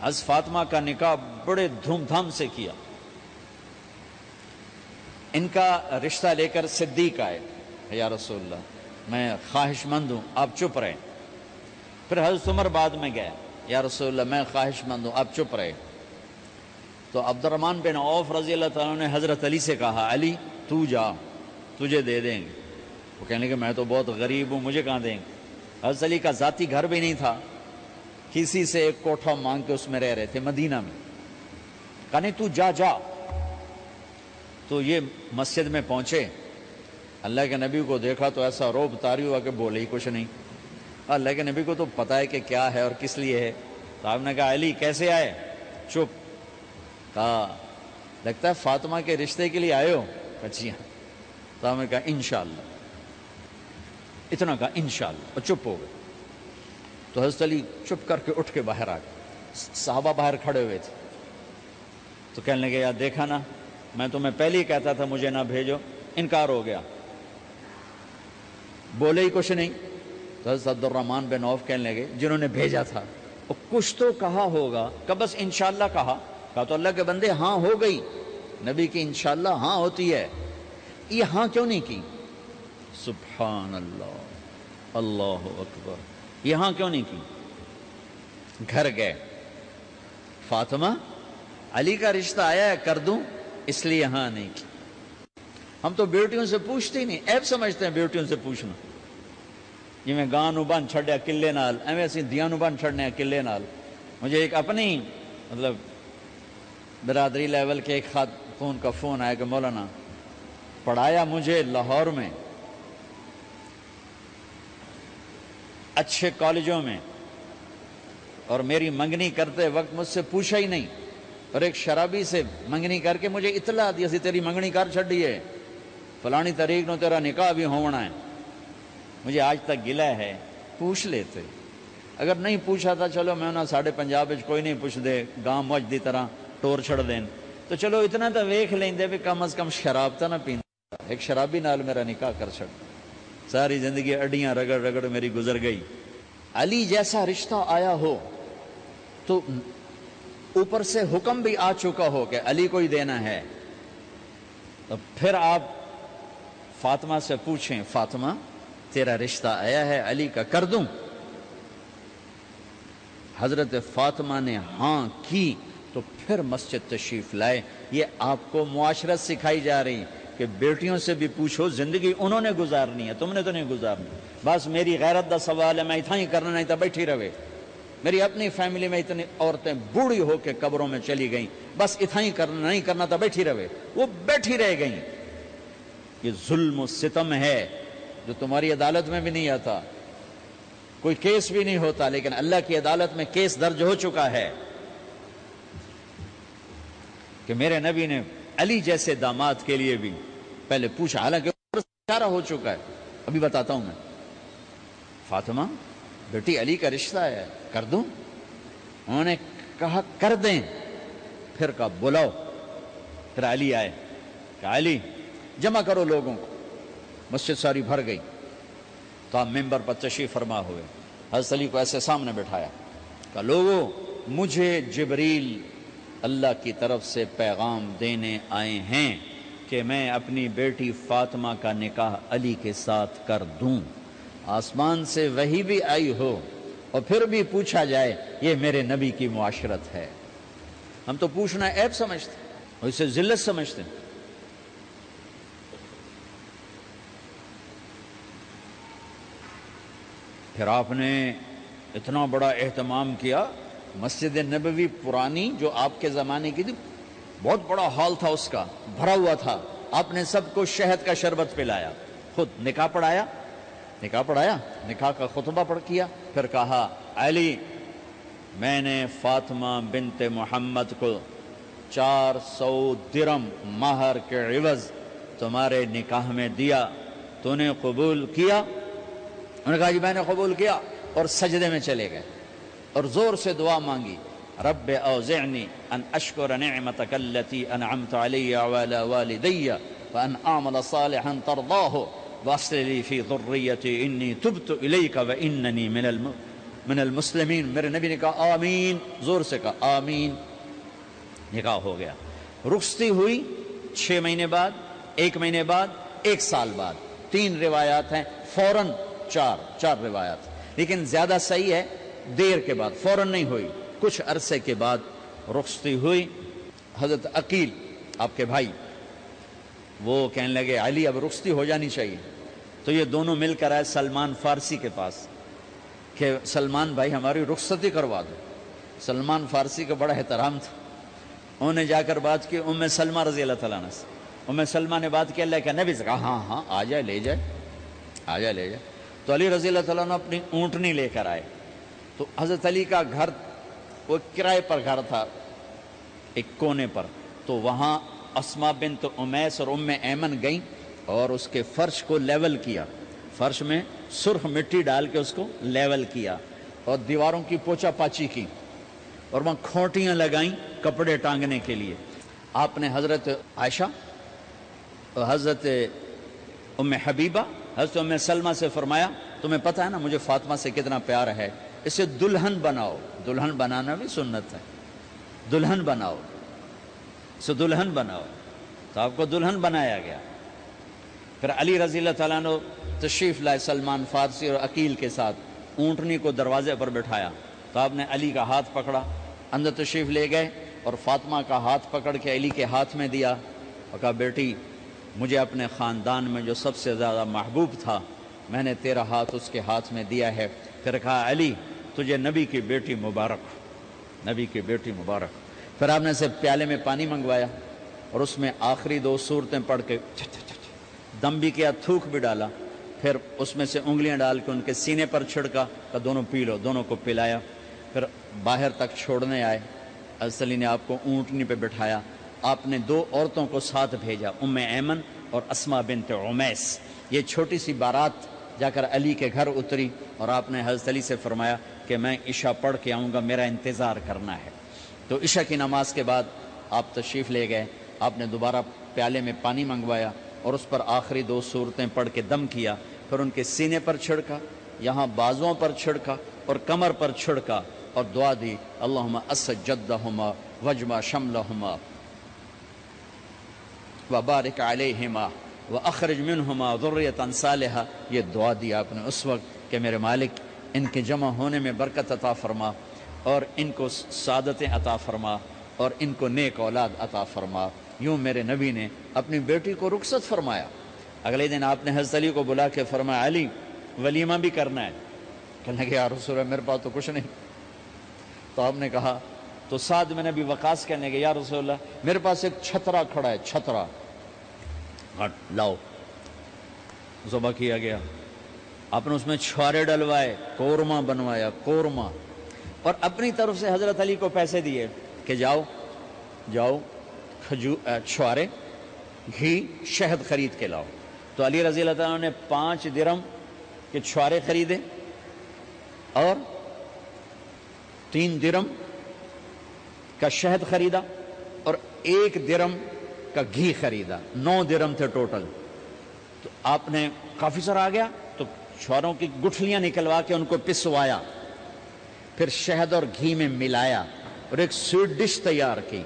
حضرت فاطمہ کا نکاح بڑے دھوم دھام سے کیا۔ ان کا رشتہ لے کر صدیق آئے، یا رسول اللہ میں خواہش مند ہوں، آپ چپ رہے۔ پھر حضرت عمر بعد میں گئے، یا رسول اللہ میں خواہش مند ہوں، آپ چپ رہے۔ تو عبد الرحمن بن عوف رضی اللہ تعالیٰ نے حضرت علی سے کہا علی تو جا، تجھے دے دیں گے۔ وہ کہنے لگے میں تو بہت غریب ہوں، مجھے کہاں دیں گے؟ حضرت علی کا ذاتی گھر بھی نہیں تھا، کسی سے ایک کوٹھا مانگ کے اس میں رہ رہے تھے مدینہ میں۔ کہا نہیں تو جا جا۔ تو یہ مسجد میں پہنچے، اللہ کے نبی کو دیکھا تو ایسا روب طاری ہوا کہ بولے ہی کچھ نہیں۔ اللہ کے نبی کو تو پتہ ہے کہ کیا ہے اور کس لیے ہے۔ تو آپ نے کہا علی کیسے آئے؟ چپ۔ کہا لگتا ہے فاطمہ کے رشتے کے لیے آئے ہو؟ کہا جی ہاں۔ تو آپ نے کہا انشاءاللہ، اتنا کہا انشاءاللہ، اور چپ ہو گئے۔ تو حضرت علی چپ کر کے اٹھ کے باہر آ گئے، صحابہ باہر کھڑے ہوئے تھے۔ تو کہنے لگے یار دیکھا نا، میں تمہیں پہلے ہی کہتا تھا مجھے نہ بھیجو، انکار ہو گیا، بولے ہی کچھ نہیں۔ تو حضرت عبد الرحمن بن عوف کہنے لگے جنہوں نے بھیجا تھا وہ کچھ تو کہا ہوگا، کہ بس انشاءاللہ کہا تو اللہ کے بندے ہاں ہو گئی، نبی کی انشاءاللہ ہاں ہوتی ہے، یہ ہاں کیوں نہیں کی؟ سبحان اللہ، اللہ اکبر، یہ ہاں کیوں نہیں کی؟ گھر گئے، فاطمہ علی کا رشتہ آیا ہے کر دوں، اس لیے ہاں نہیں کی۔ ہم تو بیٹیوں سے پوچھتے ہی نہیں، عیب سمجھتے ہیں بیٹیوں سے پوچھنا، جی میں گاں نو بن چھڑیا قلعے نال، ایویں اسی دیاں نو بن چھڑنے قلعے نال۔ مجھے ایک اپنی مطلب برادری لیول کے ایک خاتون کا فون آیا کہ مولانا پڑھایا مجھے لاہور میں اچھے کالجوں میں، اور میری منگنی کرتے وقت مجھ سے پوچھا ہی نہیں، اور ایک شرابی سے منگنی کر کے مجھے اطلاع دی سی تیری منگنی کر چھڑی ہے، فلانی تاریخ نو تیرا نکاح بھی ہونا ہے۔ مجھے آج تک گلہ ہے، پوچھ لیتے، اگر نہیں پوچھا تھا چلو میں انہاں ساڑھے پنجاب وچ کوئی نہیں پوچھ دے، گاں موج دی طرح ٹور چھڑ دین، تو چلو اتنا تو ویکھ لیندے بھی کم از کم شراب تا نہ پیندا۔ ایک شرابی نال میرا نکاح کر چھڑ، ساری زندگی اڈیاں رگڑ رگڑ میری گزر گئی۔ علی جیسا رشتہ آیا ہو تو اوپر سے حکم بھی آ چکا ہو کہ علی کو ہی دینا ہے، تو پھر آپ فاطمہ سے پوچھیں فاطمہ تیرا رشتہ آیا ہے علی کا کر دوں؟ حضرت فاطمہ نے ہاں کی تو پھر مسجد تشریف لائے۔ یہ آپ کو معاشرت سکھائی جا رہی کہ بیٹیوں سے بھی پوچھو، زندگی انہوں نے گزارنی ہے، تم نے تو نہیں گزارنی۔ بس میری غیرت دا سوال ہے، میں اتنا ہی کرنا نہیں تو بیٹھی رہے۔ میری اپنی فیملی میں اتنی عورتیں بوڑھی ہو کے قبروں میں چلی گئیں، بس اتنا ہی کرنا نہیں کرنا تو بیٹھی رہے، وہ بیٹھی رہ گئیں۔ یہ ظلم و ستم ہے جو تمہاری عدالت میں بھی نہیں آتا، کوئی کیس بھی نہیں ہوتا، لیکن اللہ کی عدالت میں کیس درج ہو چکا ہے کہ میرے نبی نے علی جیسے داماد کے لیے بھی پہلے پوچھا، حالانکہ اشارہ ہو چکا ہے۔ ابھی بتاتا ہوں میں۔ فاطمہ بیٹی علی کا رشتہ ہے کر دوں؟ انہوں نے کہا کر دیں، پھر کہا بلاؤ۔ پھر علی آئے، کہا علی جمع کرو لوگوں کو، مسجد ساری بھر گئی۔ تو آپ ممبر پر تشریف فرما ہوئے، حضرت علی کو ایسے سامنے بٹھایا، کہ لوگوں مجھے جبریل اللہ کی طرف سے پیغام دینے آئے ہیں کہ میں اپنی بیٹی فاطمہ کا نکاح علی کے ساتھ کر دوں۔ آسمان سے وحی بھی آئی ہو اور پھر بھی پوچھا جائے یہ میرے نبی کی معاشرت ہے، ہم تو پوچھنا عیب سمجھتے اور اسے ذلت سمجھتے ہیں۔ پھر آپ نے اتنا بڑا اہتمام کیا، مسجد نبوی پرانی جو آپ کے زمانے کی تھی، بہت بڑا ہال تھا، اس کا بھرا ہوا تھا، آپ نے سب کو شہد کا شربت پلایا، خود نکاح پڑھایا، نکاح کا خطبہ پڑھ کیا، پھر کہا علی میں نے فاطمہ بنت محمد کو 400 درم مہر کے عوض تمہارے نکاح میں دیا، تو نے قبول کیا؟ انہوں نے کہا جی میں نے قبول کیا، اور سجدے میں چلے گئے اور زور سے دعا مانگی، رب اوزعنی ان اشکر نعمتک التی انعمت علی وعلی والدی وان اعمل صالحا ترضاہ واصلح لی فی ذریتی انی تبت الیک واننی من المسلمین۔ میرے نبی نے کہا آمین، زور سے کہا آمین، نکاح ہو گیا۔ رخصتی ہوئی 6 مہینے بعد، 1 مہینے بعد، 1 سال بعد، 3 روایات ہیں، فوراً 4 روایات، لیکن زیادہ صحیح ہے دیر کے بعد، فوراً نہیں ہوئی، کچھ عرصے کے بعد رخصتی ہوئی۔ حضرت عقیل آپ کے بھائی وہ کہنے لگے علی اب رخصتی ہو جانی چاہیے، تو یہ دونوں مل کر آئے سلمان فارسی کے پاس کہ سلمان بھائی ہماری رخصتی کروا دو۔ سلمان فارسی کا بڑا احترام تھا، انہوں نے جا کر بات کی ام سلمہ رضی اللہ تعالیٰ عنہ سے، ام سلمہ نے بات کی اللہ کے نبی سے، کہا ہاں ہاں آ جائے لے جائے۔ تو علی رضی اللہ تعالیٰ عنہ اپنی اونٹنی لے کر آئے، تو حضرت علی کا گھر وہ کرائے پر گھر تھا ایک کونے پر، تو وہاں اسماء بنت امیس اور ام ایمن گئیں اور اس کے فرش کو لیول کیا، فرش میں سرخ مٹی ڈال کے اس کو لیول کیا اور دیواروں کی پوچا پاچی کی اور وہاں کھوٹیاں لگائیں کپڑے ٹانگنے کے لیے۔ آپ نے حضرت عائشہ اور حضرت ام حبیبہ، حضرت ام سلمہ سے فرمایا تمہیں پتہ ہے نا مجھے فاطمہ سے کتنا پیار ہے، اسے دلہن بناؤ، دلہن بنانا بھی سنت ہے، دلہن بناؤ، اسے دلہن بناؤ، تو آپ کو دلہن بنایا گیا۔ پھر علی رضی اللہ تعالیٰ عنہ تشریف لائے سلمان فارسی اور عقیل کے ساتھ، اونٹنی کو دروازے پر بٹھایا، تو آپ نے علی کا ہاتھ پکڑا، اندر تشریف لے گئے اور فاطمہ کا ہاتھ پکڑ کے علی کے ہاتھ میں دیا اور کہا بیٹی مجھے اپنے خاندان میں جو سب سے زیادہ محبوب تھا میں نے تیرا ہاتھ اس کے ہاتھ میں دیا ہے۔ پھر کہا علی تجھے نبی کی بیٹی مبارک، نبی کی بیٹی مبارک۔ پھر آپ نے سے پیالے میں پانی منگوایا اور اس میں آخری 2 سورتیں پڑھ کے دم بھی کیا، تھوک بھی ڈالا، پھر اس میں سے انگلیاں ڈال کے ان کے سینے پر چھڑکا کہ دونوں پی لو، دونوں کو پلایا۔ پھر باہر تک چھوڑنے آئے، حضرت علی نے آپ کو اونٹنی پہ بٹھایا، آپ نے 2 عورتوں کو ساتھ بھیجا، ام ایمن اور اسماء بنت عمیس۔ یہ چھوٹی سی بارات جا کر علی کے گھر اتری اور آپ نے حضرت علی سے فرمایا کہ میں عشاء پڑھ کے آؤں گا، میرا انتظار کرنا ہے۔ تو عشاء کی نماز کے بعد آپ تشریف لے گئے، آپ نے دوبارہ پیالے میں پانی منگوایا اور اس پر آخری 2 سورتیں پڑھ کے دم کیا، پھر ان کے سینے پر چھڑکا، یہاں بازوؤں پر چھڑکا اور کمر پر چھڑکا اور دعا دی اللہم اسد جدہما وجمع شملہما وبارک علیہما واخرج منہما ذریۃ صالحہ۔ یہ دعا دی آپ نے اس وقت کہ میرے مالک ان کے جمع ہونے میں برکت عطا فرما اور ان کو سعادتیں عطا فرما اور ان کو نیک اولاد عطا فرما۔ یوں میرے نبی نے اپنی بیٹی کو رخصت فرمایا۔ اگلے دن آپ نے حضرت علی کو بلا کے فرمایا علی ولیمہ بھی کرنا ہے، کہنے لگے یا رسول اللہ میرے پاس تو کچھ نہیں۔ تو آپ نے کہا، تو سعد بن ابی وقاص کہنے لگے یا رسول اللہ میرے پاس ایک چھترا کھڑا ہے، چھترا لاؤ، ذبح کیا گیا۔ آپ نے اس میں چھوارے ڈلوائے، قورمہ بنوایا، قورمہ، اور اپنی طرف سے حضرت علی کو پیسے دیے کہ جاؤ چھوارے، گھی، شہد خرید کے لاؤ۔ تو علی رضی اللہ تعالیٰ نے 5 درم کے چھوارے خریدے اور 3 درم کا شہد خریدا اور 1 درم کا گھی خریدا، 9 درم تھے ٹوٹل۔ تو آپ نے کافی سارا آ گیا تو چھواروں کی گٹھلیاں نکلوا کے ان کو پسوایا، پھر شہد اور گھی میں ملایا اور ایک سویٹ ڈش تیار کی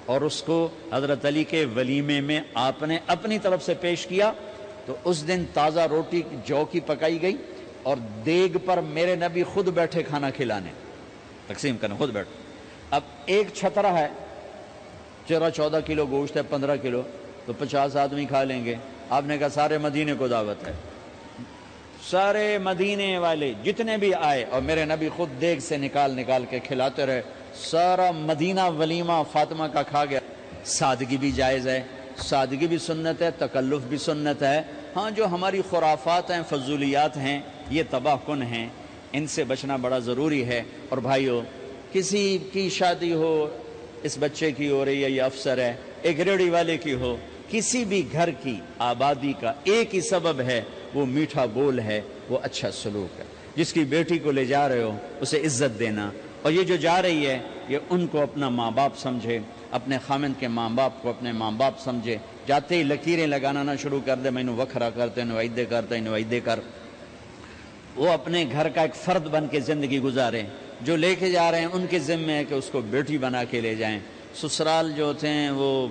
اور اس کو حضرت علی کے ولیمے میں آپ نے اپنی طرف سے پیش کیا. تو اس دن تازہ روٹی جو کی پکائی گئی اور دیگ پر میرے نبی خود بیٹھے کھانا کھلانے، تقسیم کرنے خود بیٹھے. اب ایک چھترا ہے، 14 کلو گوشت ہے، 15 کلو، تو 50 آدمی کھا لیں گے. آپ نے کہا سارے مدینے کو دعوت ہے، سارے مدینے والے جتنے بھی آئے، اور میرے نبی خود دیگ سے نکال کے کھلاتے رہے. سارا مدینہ ولیمہ فاطمہ کا کھا گیا. سادگی بھی جائز ہے، سادگی بھی سنت ہے، تکلف بھی سنت ہے. ہاں جو ہماری خرافات ہیں، فضولیات ہیں، یہ تباہ کن ہیں، ان سے بچنا بڑا ضروری ہے. اور بھائیو، کسی کی شادی ہو، اس بچے کی ہو رہی ہے، یہ افسر ہے، ایک ریڑھی والے کی ہو، کسی بھی گھر کی آبادی کا ایک ہی سبب ہے، وہ میٹھا بول ہے، وہ اچھا سلوک ہے. جس کی بیٹی کو لے جا رہے ہو اسے عزت دینا، اور یہ جو جا رہی ہے یہ ان کو اپنا ماں باپ سمجھے، اپنے خامند کے ماں باپ کو اپنے ماں باپ سمجھے. جاتے ہی لکیریں لگانا نہ شروع کر دے، میں انہوں وکھرا کرتے انہوں ایدے کرتے انہوں ایدے کر. وہ اپنے گھر کا ایک فرد بن کے زندگی گزارے. جو لے کے جا رہے ہیں ان کے ذمے ہے کہ اس کو بیٹی بنا کے لے جائیں. سسرال جو ہوتے ہیں وہ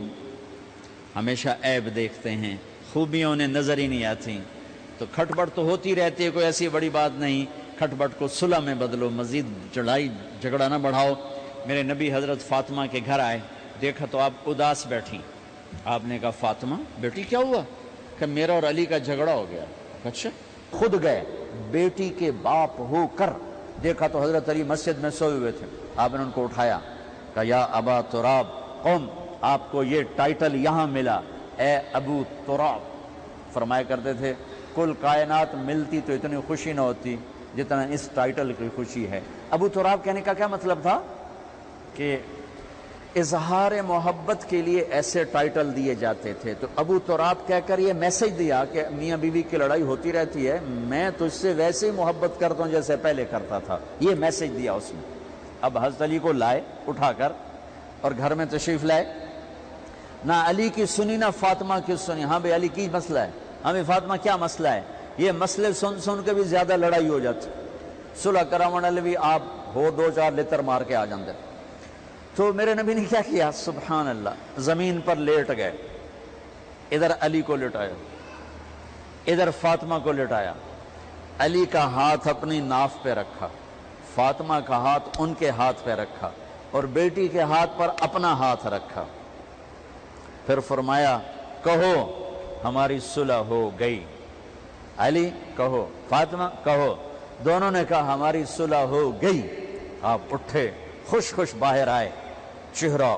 ہمیشہ عیب دیکھتے ہیں، خوبیوں انہیں نظر ہی نہیں آتی. تو کھٹ بٹ تو ہوتی رہتی ہے، کوئی ایسی بڑی بات نہیں. کھٹ بٹ کو صلح میں بدلو، مزید چڑھائی جھگڑا نہ بڑھاؤ. میرے نبی حضرت فاطمہ کے گھر آئے، دیکھا تو آپ اداس بیٹھی. آپ نے کہا فاطمہ بیٹی کیا ہوا؟ کہ میرا اور علی کا جھگڑا ہو گیا. اچھا. خود گئے بیٹی کے باپ ہو کر، دیکھا تو حضرت علی مسجد میں سوئے ہوئے تھے. آپ نے ان کو اٹھایا، کہا یا ابا تراب قم، آپ کو یہ ٹائٹل یہاں ملا، اے ابو تراب. فرمایا کرتے تھے کل کائنات ملتی تو اتنی خوشی نہ ہوتی جتنا اس ٹائٹل کی خوشی ہے. ابو تراب کہنے کا کیا مطلب تھا؟ کہ اظہار محبت کے لیے ایسے ٹائٹل دیے جاتے تھے. تو ابو تراب کہہ کر یہ میسج دیا کہ میاں بیوی کی لڑائی ہوتی رہتی ہے، میں تجھ سے ویسے ہی محبت کرتا ہوں جیسے پہلے کرتا تھا. یہ میسج دیا اس نے. اب حضرت علی کو لائے اٹھا کر اور گھر میں تشریف لائے. نہ علی کی سنی نہ فاطمہ کی سنی. ہاں بھائی علی کی مسئلہ ہے، ہاں بھائی فاطمہ کیا مسئلہ ہے. یہ مسئلے سن کے بھی زیادہ لڑائی ہو جاتی. صلح کراون والے بھی آپ ہو 2-4 لتر مار کے آ جاندے. تو میرے نبی نے کیا کیا؟ سبحان اللہ، زمین پر لیٹ گئے. ادھر علی کو لٹایا، ادھر فاطمہ کو لٹایا. علی کا ہاتھ اپنی ناف پہ رکھا، فاطمہ کا ہاتھ ان کے ہاتھ پہ رکھا، اور بیٹی کے ہاتھ پر اپنا ہاتھ رکھا. پھر فرمایا کہو ہماری صلح ہو گئی. علی کہو، فاطمہ کہو. دونوں نے کہا ہماری صلح ہو گئی. آپ اٹھے، خوش خوش باہر آئے، چہرہ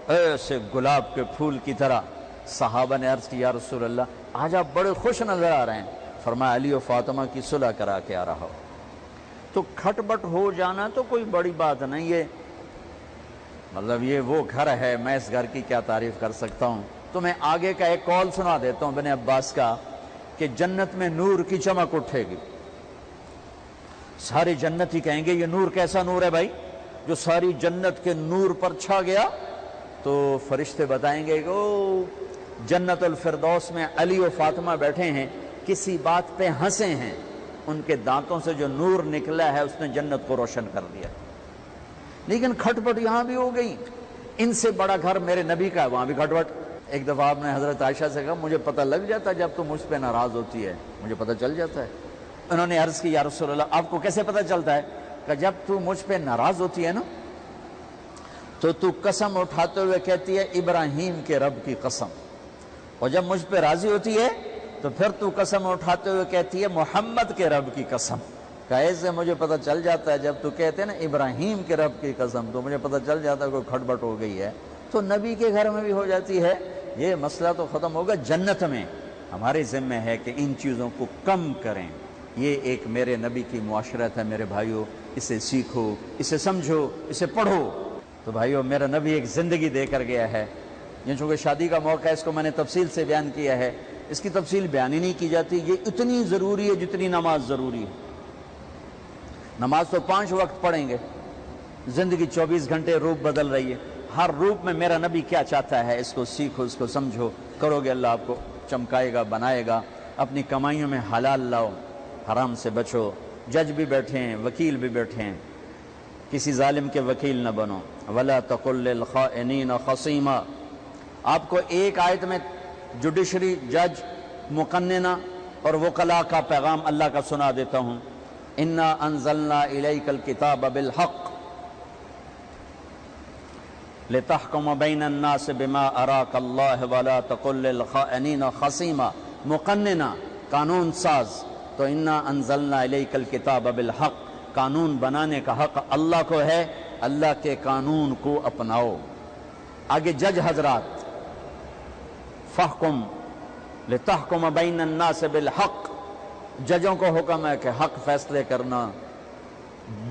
ایسے گلاب کے پھول کی طرح. صحابہ نے عرض کی یا رسول اللہ آج آپ بڑے خوش نظر آ رہے ہیں. فرمایا علی و فاطمہ کی صلح کرا کے آ رہا ہو. تو کھٹ بٹ ہو جانا تو کوئی بڑی بات نہیں ہے، مطلب یہ وہ گھر ہے، میں اس گھر کی کیا تعریف کر سکتا ہوں. تو میں آگے کا ایک قول سنا دیتا ہوں ابن عباس کا، کہ جنت میں نور کی چمک اٹھے گی. سارے جنت ہی کہیں گے یہ نور کیسا نور ہے بھائی جو ساری جنت کے نور پر چھا گیا. تو فرشتے بتائیں گے کہ او جنت الفردوس میں علی و فاطمہ بیٹھے ہیں، کسی بات پہ ہنسے ہیں، ان کے دانتوں سے جو نور نکلا ہے اس نے جنت کو روشن کر دیا. لیکن کھٹ پٹ یہاں بھی ہو گئی. ان سے بڑا گھر میرے نبی کا ہے، وہاں بھی کھٹ پٹ. ایک دفعہ آپ نے حضرت عائشہ سے کہا مجھے پتہ لگ جاتا ہے جب تو مجھ پہ ناراض ہوتی ہے، مجھے پتہ چل جاتا ہے. انہوں نے عرض کی یا رسول اللہ آپ کو کیسے پتہ چلتا ہے؟ کہ جب تو مجھ پہ ناراض ہوتی ہے نا تو قسم اٹھاتے ہوئے کہتی ہے ابراہیم کے رب کی قسم، اور جب مجھ پہ راضی ہوتی ہے تو پھر تو قسم اٹھاتے ہوئے کہتی ہے محمد کے رب کی قسم. ایسے مجھے پتہ چل جاتا ہے جب تو کہتے ہیں نا ابراہیم کے رب کی قسم تو مجھے پتہ چل جاتا ہے کوئی کھٹ بٹ ہو گئی ہے. تو نبی کے گھر میں بھی ہو جاتی ہے. یہ مسئلہ تو ختم ہوگا. جنت میں ہمارے ذمہ ہے کہ ان چیزوں کو کم کریں. یہ ایک میرے نبی کی معاشرت ہے میرے بھائیوں، اسے سیکھو، اسے سمجھو، اسے پڑھو. تو بھائیوں میرا نبی ایک زندگی دے کر گیا ہے. یہ چونکہ شادی کا موقع ہے اس کو میں نے تفصیل سے بیان کیا ہے، اس کی تفصیل بیان ہی نہیں کی جاتی. یہ اتنی ضروری ہے جتنی نماز ضروری ہے. نماز تو 5 وقت پڑھیں گے، زندگی 24 گھنٹے روپ بدل رہی ہے. ہر روپ میں میرا نبی کیا چاہتا ہے اس کو سیکھو، اس کو سمجھو. کرو گے اللہ آپ کو چمکائے گا، بنائے گا. اپنی کمائیوں میں حلال لاؤ، حرام سے بچو. جج بھی بیٹھے ہیں، وکیل بھی بیٹھے ہیں، کسی ظالم کے وکیل نہ بنو. ولا تقل للخائنین خصیما. آپ کو ایک آیت میں جوڈیشری جج مقننہ اور وکلاء کا پیغام اللہ کا سنا دیتا ہوں. انا انزلنا الیک الکتاب بالحق لتحکم بین الناس بما اراک اللہ ولا تقل للخائنین خصیما. مقننہ قانون ساز. تو انا انزلنا الیک الکتاب بالحق، قانون بنانے کا حق اللہ کو ہے، اللہ کے قانون کو اپناؤ. آگے جج حضرات، فحکم لتحکم بین الناس بالحق، ججوں کو حکم ہے کہ حق فیصلے کرنا،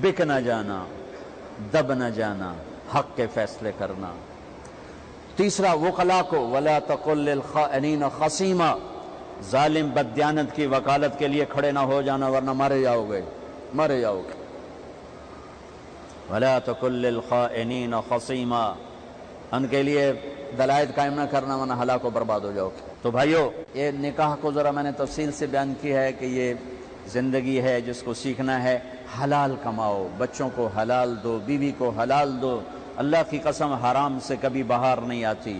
بک نہ جانا، دب نہ جانا، حق کے فیصلے کرنا. تیسرا وکلاء کو ولا تقل للخائنین خصیما، ظالم بددیانت کی وکالت کے لیے کھڑے نہ ہو جانا ورنہ مارے جاؤ گے، مارے جاؤ گے. ولا تقل للخائنین خصیما، ان کے لیے دلائل قائم نہ کرنا ورنہ ہلاک و برباد ہو جاؤ گے. تو بھائیو، یہ نکاح کو ذرا میں نے تفصیل سے بیان کی ہے کہ یہ زندگی ہے جس کو سیکھنا ہے. حلال کماؤ، بچوں کو حلال دو، بیوی کو حلال دو. اللہ کی قسم حرام سے کبھی بہار نہیں آتی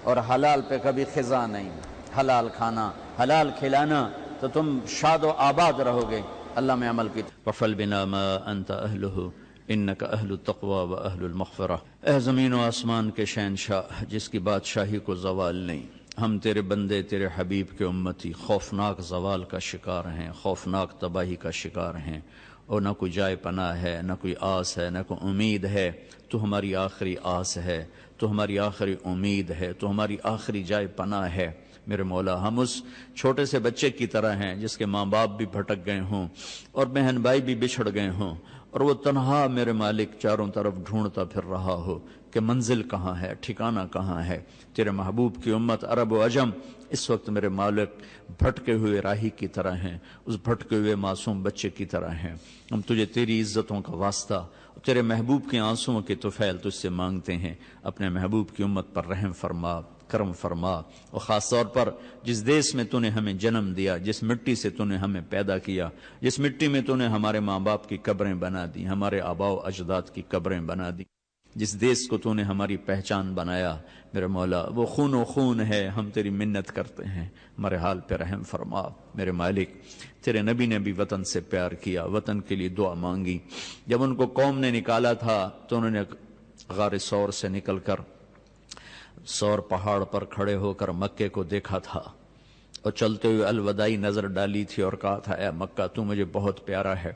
اور حلال پہ کبھی خزاں نہیں. حلال کھانا، حلال کھلانا تو تم شاد و آباد رہو گے. اللہ میں عمل کی. وَفَلْ بِنَا مَا أَنْتَ أَهْلُهُ إِنَّكَ أَهْلُ التَّقْوَى وَأَهْلُ الْمَغْفِرَةِ. اے زمین و آسمان کے شہنشاہ جس کی بادشاہی کو زوال نہیں، ہم تیرے بندے، تیرے حبیب کے امتی خوفناک زوال کا شکار ہیں، خوفناک تباہی کا شکار ہیں، اور نہ کوئی جائے پناہ ہے، نہ کوئی آس ہے، نہ کوئی امید ہے. تو ہماری آخری آس ہے، تو ہماری آخری امید ہے، تو ہماری آخری جائے پناہ ہے. میرے مولا، ہم اس چھوٹے سے بچے کی طرح ہیں جس کے ماں باپ بھی بھٹک گئے ہوں اور بہن بھائی بھی بچھڑ گئے ہوں، اور وہ تنہا میرے مالک چاروں طرف ڈھونڈتا پھر رہا ہو کہ منزل کہاں ہے، ٹھکانہ کہاں ہے. تیرے محبوب کی امت عرب و عجم اس وقت میرے مالک بھٹکے ہوئے راہی کی طرح ہیں، اس بھٹکے ہوئے معصوم بچے کی طرح ہیں. ہم تجھے تیری عزتوں کا واسطہ، تیرے محبوب کے آنسوؤں کے طفیل تجھ سے مانگتے ہیں. اپنے محبوب کی امت پر رحم فرما، کرم فرما، اور خاص طور پر جس دیس میں تو نے ہمیں جنم دیا، جس مٹی سے تو نے ہمیں پیدا کیا، جس مٹی میں تو نے ہمارے ماں باپ کی قبریں بنا دی، ہمارے آباء و اجداد کی قبریں بنا دی، جس دیس کو تو نے ہماری پہچان بنایا، میرے مولا وہ خون و خون ہے. ہم تیری منت کرتے ہیں، ہمارے حال پہ رحم فرما. میرے مالک، تیرے نبی نے بھی وطن سے پیار کیا، وطن کے لیے دعا مانگی. جب ان کو قوم نے نکالا تھا تو انہوں نے غار سور سے نکل کر سور پہاڑ پر کھڑے ہو کر مکے کو دیکھا تھا اور چلتے ہوئے الوداعی نظر ڈالی تھی اور کہا تھا، اے مکہ تو مجھے بہت پیارا ہے،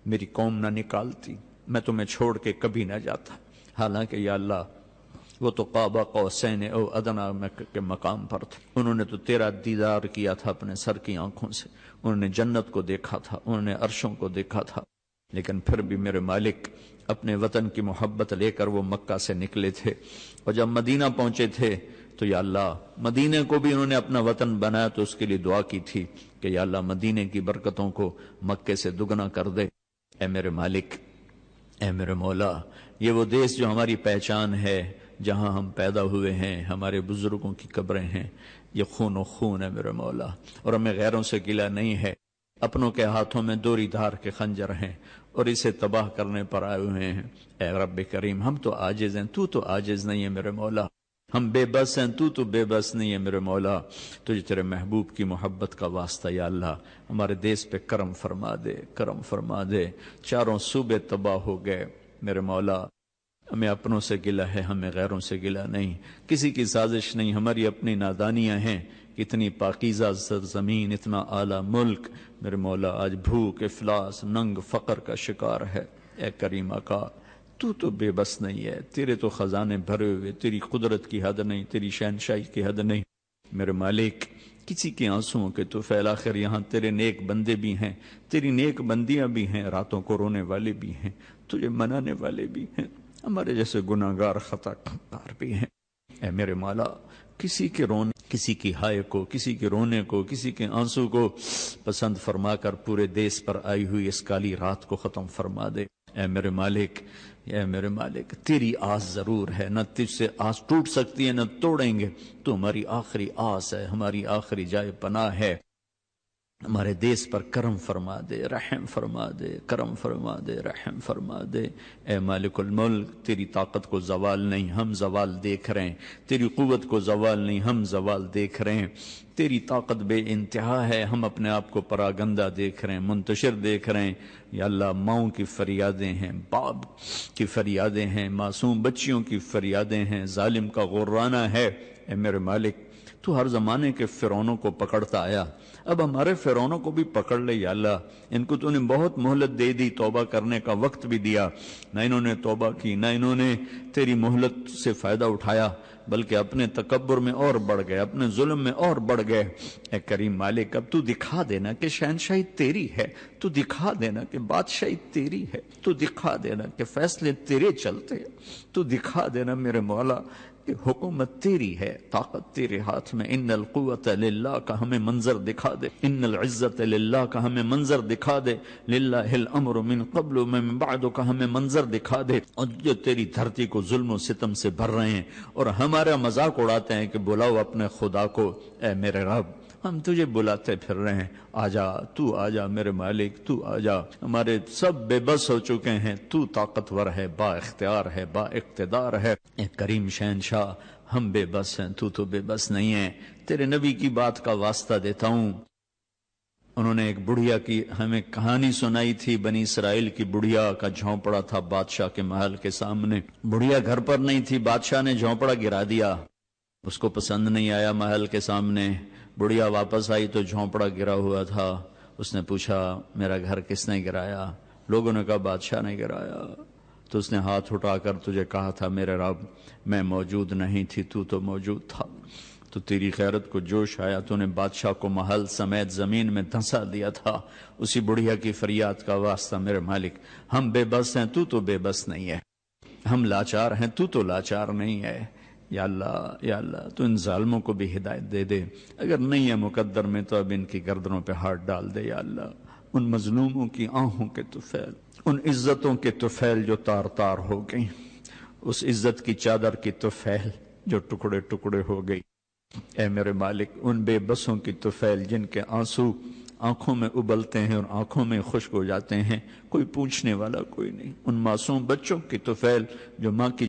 میری قوم نہ نکالتی، میں تمہیں چھوڑ کے کبھی نہ جاتا. حالانکہ یا اللہ وہ تو قاب قوسین او ادنی کے مقام پر تھے. انہوں نے تو تیرا دیدار کیا تھا اپنے سر کی آنکھوں سے، انہوں نے جنت کو دیکھا تھا، انہوں نے عرشوں کو دیکھا تھا. لیکن پھر بھی میرے مالک اپنے وطن کی محبت لے کر وہ مکہ سے نکلے تھے، اور جب مدینہ پہنچے تھے تو یا اللہ مدینہ کو بھی انہوں نے اپنا وطن بنایا تو اس کے لیے دعا کی تھی کہ یا اللہ مدینہ کی برکتوں کو مکے سے دگنا کر دے. اے میرے مالک، اے میرے مولا، یہ وہ دیس جو ہماری پہچان ہے، جہاں ہم پیدا ہوئے ہیں، ہمارے بزرگوں کی قبریں ہیں، یہ خون و خون ہے میرے مولا، اور ہمیں غیروں سے گلہ نہیں ہے. اپنوں کے ہاتھوں میں دوری دھار کے خنجر ہیں اور اسے تباہ کرنے پر آئے ہوئے ہیں. اے رب کریم، ہم تو عاجز ہیں، تو عاجز نہیں ہے میرے مولا. ہم بے بس ہیں، تو بے بس نہیں ہے میرے مولا. تجھے تیرے محبوب کی محبت کا واسطہ یا اللہ ہمارے دیس پہ کرم فرما دے، کرم فرما دے. چاروں صوبے تباہ ہو گئے میرے مولا. ہمیں اپنوں سے گلہ ہے، ہمیں غیروں سے گلہ نہیں، کسی کی سازش نہیں، ہماری اپنی نادانیاں ہیں. اتنی پاکیزہ سرزمین، اتنا اعلیٰ ملک میرے مولا آج بھوک، افلاس، ننگ، فقر کا شکار ہے. اے کریم آقا، تو بے بس نہیں ہے، تیرے تو خزانے بھرے ہوئے، تیری قدرت کی حد نہیں، تیری شہنشاہی کی حد نہیں. میرے مالک، کسی کے آنسوؤں کے تو فیل آخر یہاں تیرے نیک بندے بھی ہیں، تیری نیک بندیاں بھی ہیں، راتوں کو رونے والے بھی ہیں، تجھے منانے والے بھی ہیں، ہمارے جیسے گناہگار خطا کار بھی ہیں. اے میرے مولا، کسی کے رونے، کسی کی ہائے کو، کسی کے رونے کو، کسی کے آنسو کو پسند فرما کر پورے دیس پر آئی ہوئی اس کالی رات کو ختم فرما دے. اے میرے مالک، اے میرے مالک، تیری آس ضرور ہے، نہ تجھ سے آس ٹوٹ سکتی ہے، نہ توڑیں گے. تو ہماری آخری آس ہے، ہماری آخری جائے پناہ ہے. ہمارے دیس پر کرم فرما دے، رحم فرما دے، کرم فرما دے، رحم فرما دے۔ اے مالک الملک، تیری طاقت کو زوال نہیں، ہم زوال دیکھ رہے ہیں، تیری قوت کو زوال نہیں، ہم زوال دیکھ رہے ہیں۔ تیری طاقت بے انتہا ہے، ہم اپنے آپ کو پراگندہ دیکھ رہے ہیں، منتشر دیکھ رہے ہیں۔ یا اللہ، ماؤں کی فریادیں ہیں، باپ کی فریادیں ہیں، معصوم بچیوں کی فریادیں ہیں، ظالم کا غرانہ ہے۔ اے میرے مالک، تو ہر زمانے کے فرعونوں کو پکڑتا آیا، اب ہمارے فرعونوں کو بھی پکڑ لے یا اللہ۔ ان کو تو نے بہت مہلت دے دی، توبہ کرنے کا وقت بھی دیا، نہ انہوں نے توبہ کی، نہ انہوں نے تیری مہلت سے فائدہ اٹھایا، بلکہ اپنے تکبر میں اور بڑھ گئے، اپنے ظلم میں اور بڑھ گئے۔ اے کریم مالک، اب تو دکھا دینا کہ شہنشاہی تیری ہے، تو دکھا دینا کہ بادشاہی تیری ہے، تو دکھا دینا کہ فیصلے تیرے چلتے ہیں، تو دکھا دینا میرے مولا کہ حکومت تیری ہے، طاقت تیرے ہاتھ میں۔ ان القوت للہ کا ہمیں منظر دکھا دے، ان العزت للہ کا ہمیں منظر دکھا دے، للہ الامر من قبل و من بعد کا ہمیں منظر دکھا دے۔ اور جو تیری دھرتی کو ظلم و ستم سے بھر رہے ہیں اور ہمارا مذاق اڑاتے ہیں کہ بلاؤ اپنے خدا کو، اے میرے رب ہم تجھے بلاتے پھر رہے ہیں، آجا تو، آجا میرے مالک تو، آجا۔ ہمارے سب بے بس ہو چکے ہیں، تو طاقتور ہے، با اختیار ہے، با اقتدار ہے۔ اے کریم شہنشاہ، ہم بے بس ہیں، تو بے بس نہیں ہے۔ تیرے نبی کی بات کا واسطہ دیتا ہوں، انہوں نے ایک بڑھیا کی ہمیں کہانی سنائی تھی، بنی اسرائیل کی بڑھیا کا جھونپڑا تھا بادشاہ کے محل کے سامنے۔ بڑھیا گھر پر نہیں تھی، بادشاہ نے جھونپڑا گرا دیا، اس کو پسند نہیں آیا محل کے سامنے۔ بڑھیا واپس آئی تو جھونپڑا گرا ہوا تھا، اس نے پوچھا میرا گھر کس نے گرایا؟ لوگوں نے کہا بادشاہ نے گرایا۔ تو اس نے ہاتھ اٹھا کر تجھے کہا تھا میرے رب میں موجود نہیں تھی، تو موجود تھا، تو تیری غیرت کو جوش آیا، تو نے بادشاہ کو محل سمیت زمین میں دھنسا دیا تھا۔ اسی بڑھیا کی فریاد کا واسطہ میرے مالک، ہم بے بس ہیں، تو بے بس نہیں ہے، ہم لاچار ہیں، تو لاچار نہیں ہے۔ یا اللہ تو ان ظالموں کو بھی ہدایت دے دے، اگر نہیں ہے مقدر میں تو اب ان کی گردنوں پہ ہاتھ ڈال دے۔ یا اللہ، ان مظلوموں کی آنکھوں کے طفیل، ان عزتوں کے طفیل جو تار تار ہو گئی، اس عزت کی چادر کی طفیل جو ٹکڑے ٹکڑے ہو گئی، اے میرے مالک، ان بے بسوں کی طفیل جن کے آنسو آنکھوں میں ابلتے ہیں اور آنکھوں میں خشک ہو جاتے ہیں، کوئی پوچھنے والا کوئی نہیں، ان معصوم بچوں کی طفیل جو ماں کی